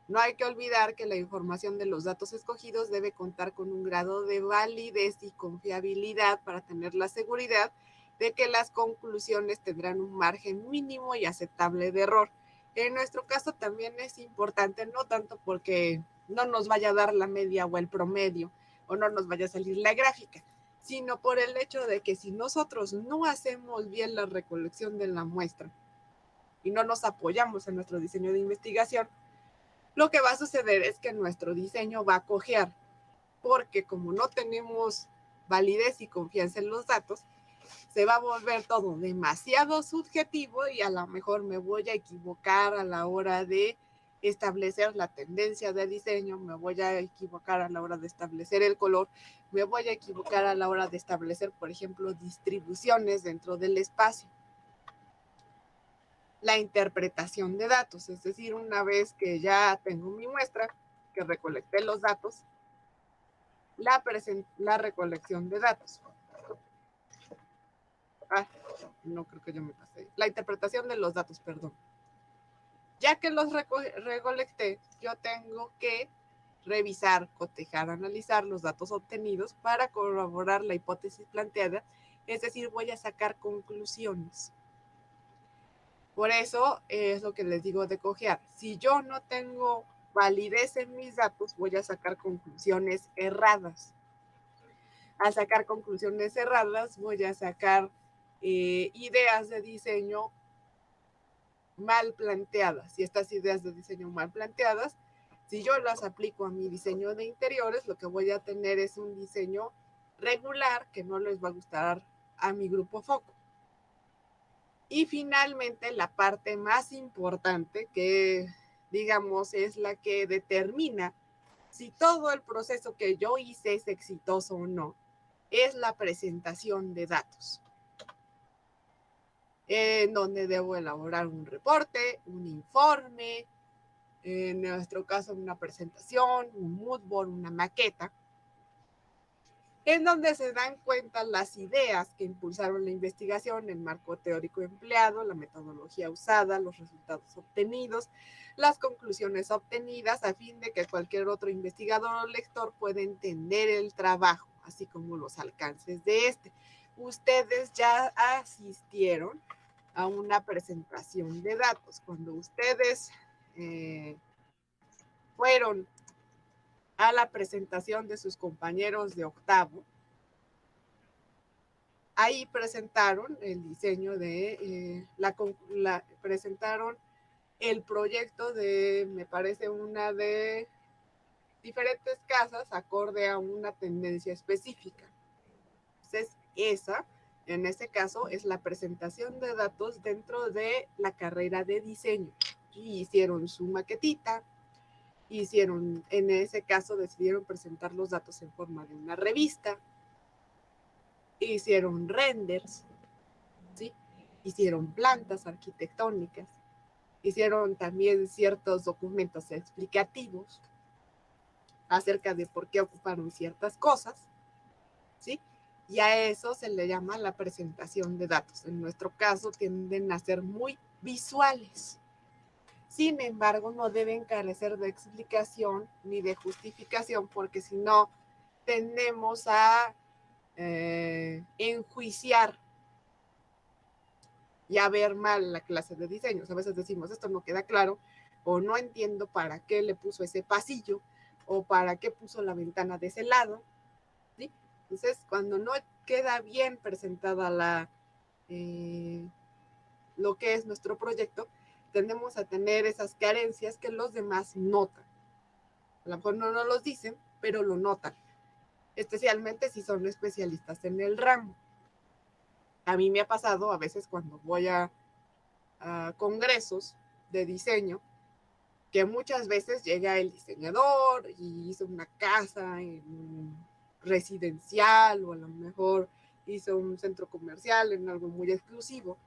No hay que olvidar que la información de los datos escogidos debe contar con un grado de validez y confiabilidad para tener la seguridad de que las conclusiones tendrán un margen mínimo y aceptable de error. En nuestro caso también es importante, no tanto porque no nos vaya a dar la media o el promedio, o no nos vaya a salir la gráfica, sino por el hecho de que si nosotros no hacemos bien la recolección de la muestra y no nos apoyamos en nuestro diseño de investigación, lo que va a suceder es que nuestro diseño va a cojear, porque como no tenemos validez y confianza en los datos, se va a volver todo demasiado subjetivo y a lo mejor me voy a equivocar a la hora de establecer la tendencia de diseño, me voy a equivocar a la hora de establecer el color, me voy a equivocar a la hora de establecer, por ejemplo, distribuciones dentro del espacio. La interpretación de datos, es decir, una vez que ya tengo mi muestra, que recolecté los datos, la recolección de datos. No creo que yo me pasé. La interpretación de los datos, perdón. Ya que los recolecté, yo tengo que revisar, cotejar, analizar los datos obtenidos para corroborar la hipótesis planteada, es decir, voy a sacar conclusiones. Por eso es lo que les digo de cojear. Si yo no tengo validez en mis datos, voy a sacar conclusiones erradas. Al sacar conclusiones erradas, voy a sacar ideas de diseño mal planteadas. Y estas ideas de diseño mal planteadas, si yo las aplico a mi diseño de interiores, lo que voy a tener es un diseño regular que no les va a gustar a mi grupo foco. Y finalmente, la parte más importante, que digamos es la que determina si todo el proceso que yo hice es exitoso o no, es la presentación de datos, en donde debo elaborar un reporte, un informe, en nuestro caso una presentación, un mood board, una maqueta, en donde se dan cuenta las ideas que impulsaron la investigación, el marco teórico empleado, la metodología usada, los resultados obtenidos, las conclusiones obtenidas, a fin de que cualquier otro investigador o lector pueda entender el trabajo, así como los alcances de este. Ustedes ya asistieron a una presentación de datos. Cuando ustedes fueron a la presentación de sus compañeros de octavo, ahí presentaron el diseño de, presentaron el proyecto de, me parece, una de diferentes casas acorde a una tendencia específica. Entonces, en ese caso, es la presentación de datos dentro de la carrera de diseño. Y hicieron su maquetita, en ese caso decidieron presentar los datos en forma de una revista, hicieron renders, ¿sí? Hicieron plantas arquitectónicas, hicieron también ciertos documentos explicativos acerca de por qué ocuparon ciertas cosas, ¿sí? Y a eso se le llama la presentación de datos. En nuestro caso tienden a ser muy visuales. Sin embargo, no deben carecer de explicación ni de justificación, porque si no, tendemos a enjuiciar y a ver mal la clase de diseños. A veces decimos, esto no queda claro, o no entiendo para qué le puso ese pasillo, o para qué puso la ventana de ese lado, ¿sí? Entonces, cuando no queda bien presentada lo que es nuestro proyecto, tendemos a tener esas carencias que los demás notan. A lo mejor no nos los dicen, pero lo notan, especialmente si son especialistas en el ramo. A mí me ha pasado a veces cuando voy a congresos de diseño, que muchas veces llega el diseñador y hizo una casa residencial, o a lo mejor hizo un centro comercial en algo muy exclusivo,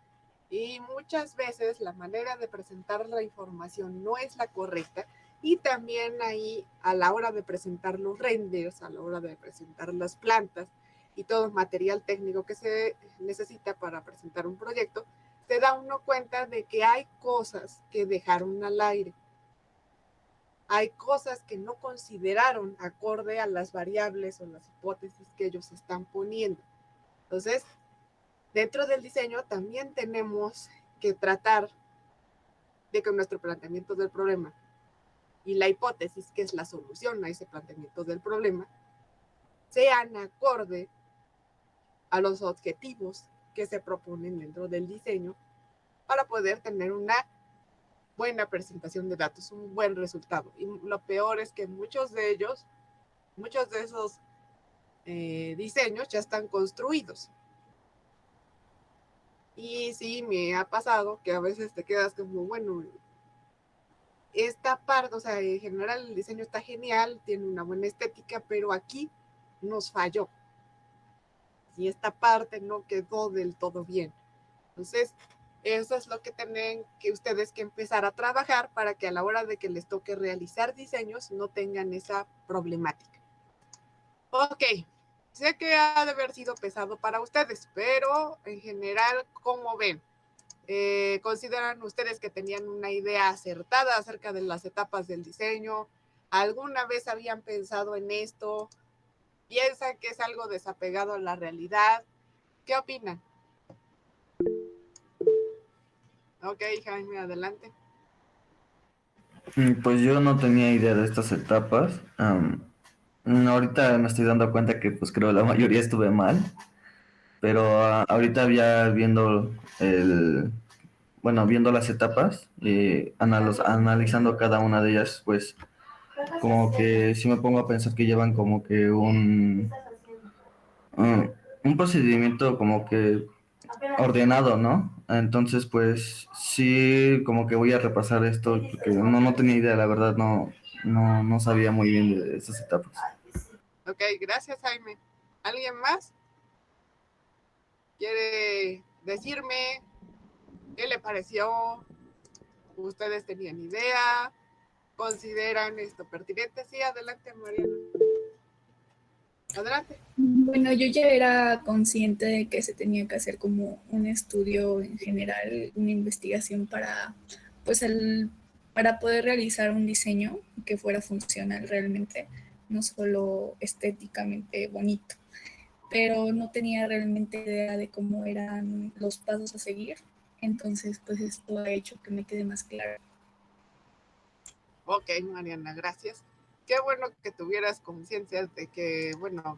y muchas veces la manera de presentar la información no es la correcta, y también ahí a la hora de presentar los renders, a la hora de presentar las plantas y todo el material técnico que se necesita para presentar un proyecto, se da uno cuenta de que hay cosas que dejaron al aire. Hay cosas que no consideraron acorde a las variables o las hipótesis que ellos están poniendo. Entonces, dentro del diseño también tenemos que tratar de que nuestro planteamiento del problema y la hipótesis, que es la solución a ese planteamiento del problema, sean acorde a los objetivos que se proponen dentro del diseño para poder tener una buena presentación de datos, un buen resultado. Y lo peor es que muchos de esos diseños ya están construidos. Y sí, me ha pasado que a veces te quedas como, bueno, esta parte, o sea, en general el diseño está genial, tiene una buena estética, pero aquí nos falló. Y esta parte no quedó del todo bien. Entonces, eso es lo que tienen que ustedes que empezar a trabajar para que a la hora de que les toque realizar diseños no tengan esa problemática. Ok, sé que ha de haber sido pesado para ustedes, pero en general, ¿cómo ven? ¿Consideran ustedes que tenían una idea acertada acerca de las etapas del diseño? ¿Alguna vez habían pensado en esto? ¿Piensan que es algo desapegado a la realidad? ¿Qué opinan? Ok, Jaime, adelante. Pues yo no tenía idea de estas etapas. Ahorita me estoy dando cuenta que pues creo la mayoría estuve mal, pero ahorita ya viendo las etapas y analizando cada una de ellas, pues como que sí me pongo a pensar que llevan como que un procedimiento como que ordenado, ¿no? Entonces, pues sí, como que voy a repasar esto porque no tenía idea, la verdad, no sabía muy bien de esas etapas. Ok, gracias, Jaime. ¿Alguien más quiere decirme qué le pareció? ¿Ustedes tenían idea? ¿Consideran esto pertinente? Sí, adelante, Mariana. Adelante. Bueno, yo ya era consciente de que se tenía que hacer como un estudio en general, una investigación para, pues, para poder realizar un diseño que fuera funcional realmente, no solo estéticamente bonito, pero no tenía realmente idea de cómo eran los pasos a seguir. Entonces, pues esto ha hecho que me quede más claro. Ok, Mariana, gracias. Qué bueno que tuvieras conciencia de que, bueno,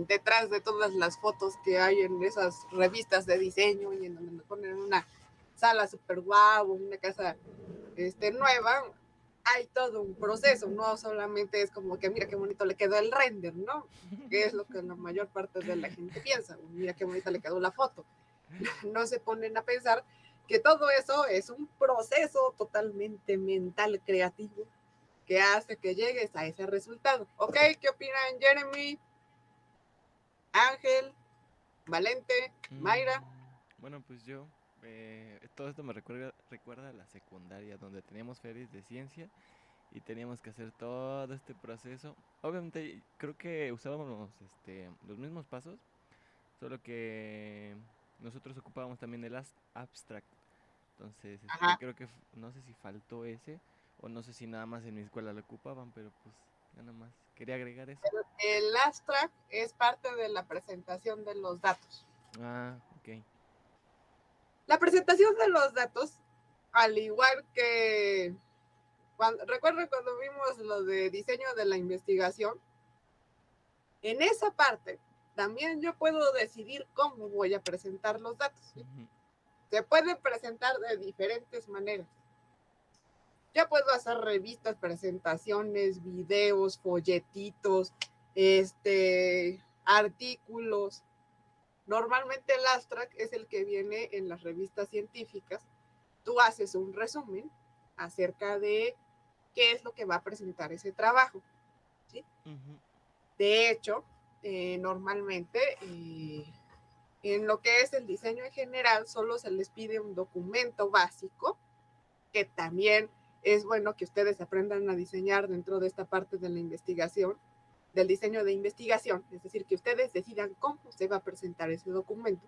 detrás de todas las fotos que hay en esas revistas de diseño y en donde me ponen una sala super guau, una casa nueva, hay todo un proceso, no solamente es como que mira qué bonito le quedó el render, ¿no? Que es lo que la mayor parte de la gente piensa, mira qué bonita le quedó la foto. No se ponen a pensar que todo eso es un proceso totalmente mental, creativo, que hace que llegues a ese resultado. ¿Ok? ¿Qué opinan Jeremy, Ángel, Valente, Mayra? Bueno, pues yo, todo esto me recuerda a la secundaria, donde teníamos ferias de ciencia y teníamos que hacer todo este proceso. Obviamente, creo que usábamos los mismos pasos, solo que nosotros ocupábamos también el abstract. Entonces, Ajá. creo que no sé si faltó ese o no sé si nada más en mi escuela lo ocupaban, pero pues ya nada más quería agregar eso. El abstract es parte de la presentación de los datos. Ah, ok. La presentación de los datos, al igual que recuerden cuando vimos lo de diseño de la investigación, en esa parte también yo puedo decidir cómo voy a presentar los datos. ¿Sí? Se pueden presentar de diferentes maneras. Ya puedo hacer revistas, presentaciones, videos, folletitos, artículos. Normalmente el abstract es el que viene en las revistas científicas. Tú haces un resumen acerca de qué es lo que va a presentar ese trabajo. ¿Sí? De hecho, normalmente en lo que es el diseño en general solo se les pide un documento básico, que también es bueno que ustedes aprendan a diseñar dentro de esta parte de la investigación, del diseño de investigación, es decir, que ustedes decidan cómo se va a presentar ese documento,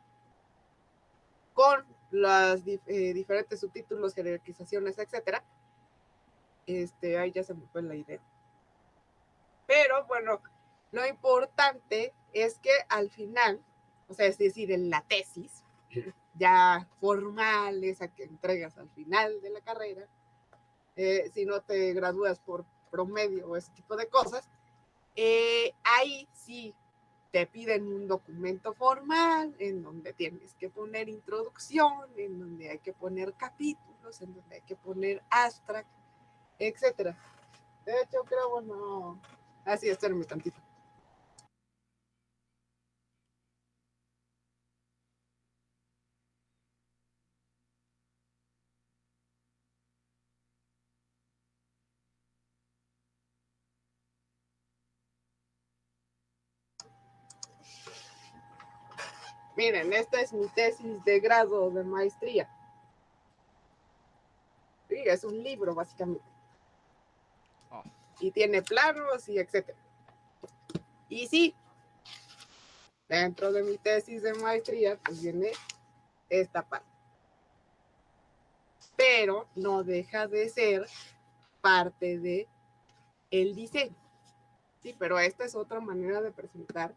con los diferentes subtítulos, jerarquizaciones, etcétera. Ahí ya se me fue la idea. Pero bueno, lo importante es que al final, o sea, es decir, en la tesis ya formal, esa que entregas al final de la carrera, si no te gradúas por promedio o ese tipo de cosas, ahí sí te piden un documento formal en donde tienes que poner introducción, en donde hay que poner capítulos, en donde hay que poner abstract, etcétera. De hecho, creo, bueno, así, espérenme tantito. Miren, esta es mi tesis de grado de maestría. Sí, es un libro, básicamente. Oh. Y tiene planos y etcétera. Y sí, dentro de mi tesis de maestría, pues viene esta parte. Pero no deja de ser parte de el diseño. Sí, pero esta es otra manera de presentar,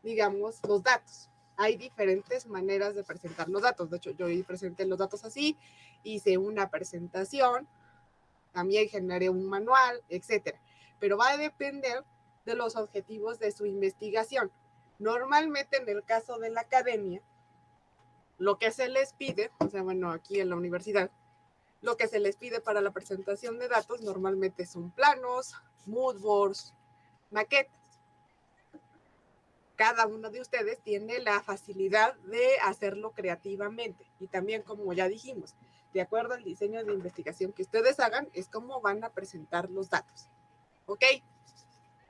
digamos, los datos. Hay diferentes maneras de presentar los datos. De hecho, yo presenté los datos así, hice una presentación, también generé un manual, etcétera. Pero va a depender de los objetivos de su investigación. Normalmente en el caso de la academia, lo que se les pide, o sea, bueno, aquí en la universidad, lo que se les pide para la presentación de datos normalmente son planos, moodboards, maquetas. Cada uno de ustedes tiene la facilidad de hacerlo creativamente. Y también, como ya dijimos, de acuerdo al diseño de investigación que ustedes hagan, es cómo van a presentar los datos. ¿Ok?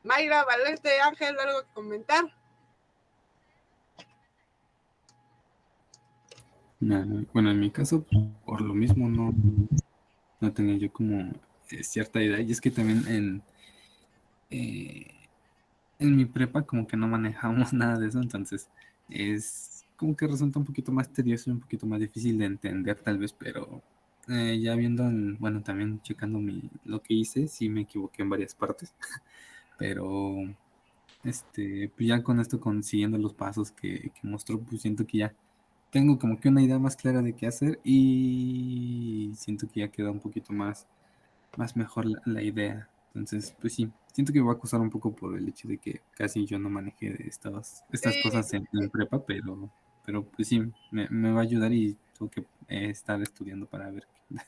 Mayra, Valente, Ángel, ¿algo que comentar? Bueno, en mi caso, por lo mismo, no tenía yo como cierta idea. Y es que también en mi prepa como que no manejamos nada de eso, entonces es como que resulta un poquito más tedioso y un poquito más difícil de entender tal vez, pero ya viendo, bueno, también checando lo que hice, sí me equivoqué en varias partes, pero pues ya con esto, consiguiendo los pasos que mostró, pues siento que ya tengo como que una idea más clara de qué hacer y siento que ya queda un poquito más mejor la idea. Entonces, pues sí, siento que me va a costar un poco por el hecho de que casi yo no manejé estas Sí, cosas en prepa, pero pues sí, me va a ayudar y tengo que estar estudiando para ver qué onda.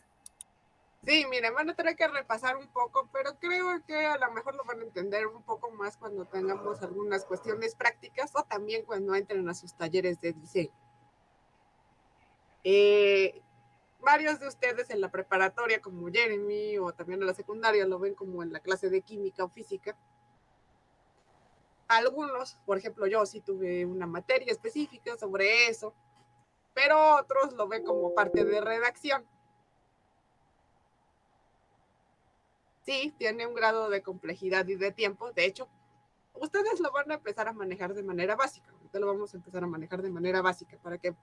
sí, miren, van a tener que repasar un poco, pero creo que a lo mejor lo van a entender un poco más cuando tengamos algunas cuestiones prácticas o también cuando entren a sus talleres de diseño. Varios de ustedes en la preparatoria, como Jeremy, o también en la secundaria, lo ven como en la clase de química o física. Algunos, por ejemplo, yo sí tuve una materia específica sobre eso, pero otros lo ven como parte de redacción. Sí, tiene un grado de complejidad y de tiempo. De hecho, ustedes lo van a empezar a manejar de manera básica. ahorita lo vamos a empezar a manejar de manera básica para que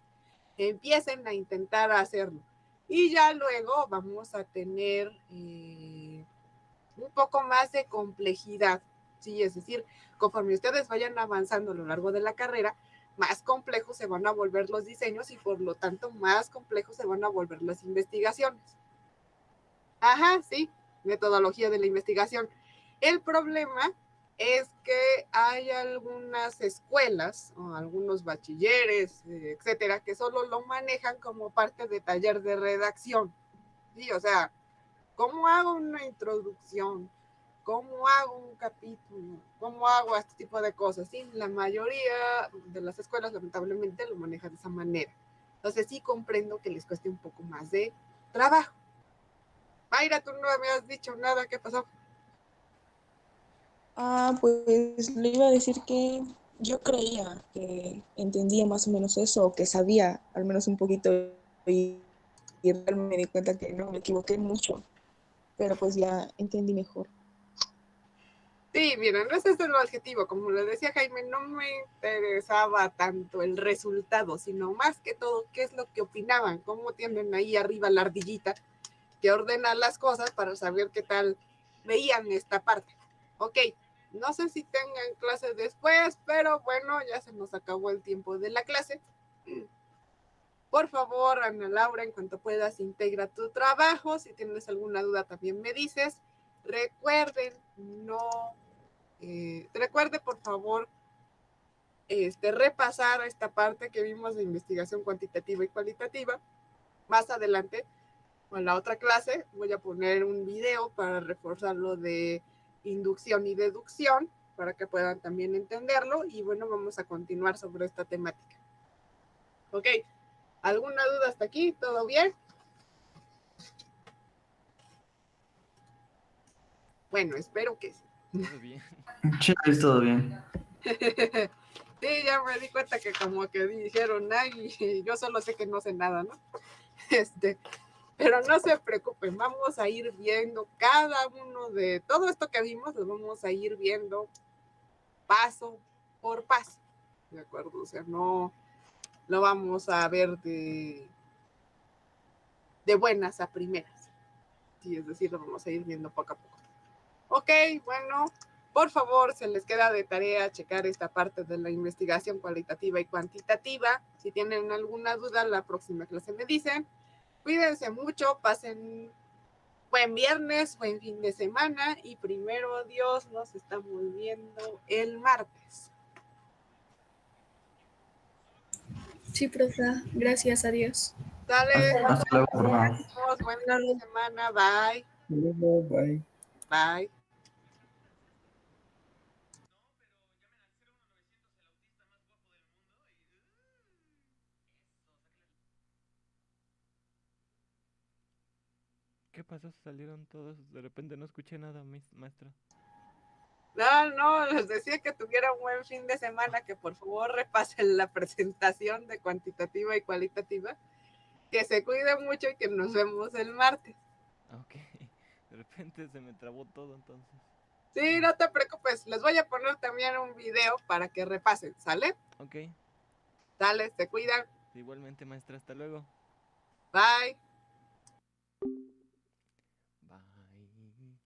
empiecen a intentar hacerlo. Y ya luego vamos a tener un poco más de complejidad, ¿sí? Es decir, conforme ustedes vayan avanzando a lo largo de la carrera, más complejos se van a volver los diseños y por lo tanto más complejos se van a volver las investigaciones. Ajá, sí, metodología de la investigación. El problema es que hay algunas escuelas o algunos bachilleres, etcétera, que solo lo manejan como parte de taller de redacción. Sí, o sea, ¿cómo hago una introducción? ¿Cómo hago un capítulo? ¿Cómo hago este tipo de cosas? Sí, la mayoría de las escuelas lamentablemente lo manejan de esa manera. Entonces sí comprendo que les cueste un poco más de trabajo. Mayra, tú no me has dicho nada, ¿qué pasó? Pues le iba a decir que yo creía que entendía más o menos eso, o que sabía al menos un poquito, y realmente me di cuenta que no, me equivoqué mucho, pero pues ya entendí mejor. Sí, miren, ese es el objetivo. Como le decía Jaime, no me interesaba tanto el resultado, sino más que todo qué es lo que opinaban, cómo tienen ahí arriba la ardillita que ordena las cosas para saber qué tal veían esta parte. Ok, no sé si tengan clase después, pero bueno, ya se nos acabó el tiempo de la clase. Por favor, Ana Laura, en cuanto puedas, integra tu trabajo. Si tienes alguna duda, también me dices. Recuerden, recuerde, por favor, repasar esta parte que vimos de investigación cuantitativa y cualitativa. Más adelante, en la otra clase, voy a poner un video para reforzar lo de inducción y deducción, para que puedan también entenderlo. Y bueno, vamos a continuar sobre esta temática. Ok, ¿alguna duda hasta aquí? ¿Todo bien? Bueno, espero que sí. Todo bien. Sí, es todo bien. Sí, ya me di cuenta que como que dijeron, ay, yo solo sé que no sé nada, ¿no? Pero no se preocupen, vamos a ir viendo cada uno de todo esto que vimos, lo vamos a ir viendo paso por paso, ¿de acuerdo? O sea, no lo vamos a ver de buenas a primeras, sí, es decir, lo vamos a ir viendo poco a poco. Ok, bueno, por favor, se les queda de tarea checar esta parte de la investigación cualitativa y cuantitativa. Si tienen alguna duda, la próxima clase me dicen. Cuídense mucho, pasen buen viernes, buen fin de semana y primero Dios nos estamos viendo el martes. Sí, profe, gracias a Dios. Dale, Hasta luego, por favor. buen fin de semana, bye, Bye. bye. ¿Qué pasó? Salieron todos. De repente no escuché nada, maestra. No, les decía que tuviera un buen fin de semana, que por favor repasen la presentación de cuantitativa y cualitativa, que se cuiden mucho y que nos vemos el martes. Ok. De repente se me trabó todo entonces. Sí, no te preocupes, les voy a poner también un video para que repasen, ¿sale? Ok. Dale, se cuidan, Igualmente, maestra. Hasta luego. bye. Bye.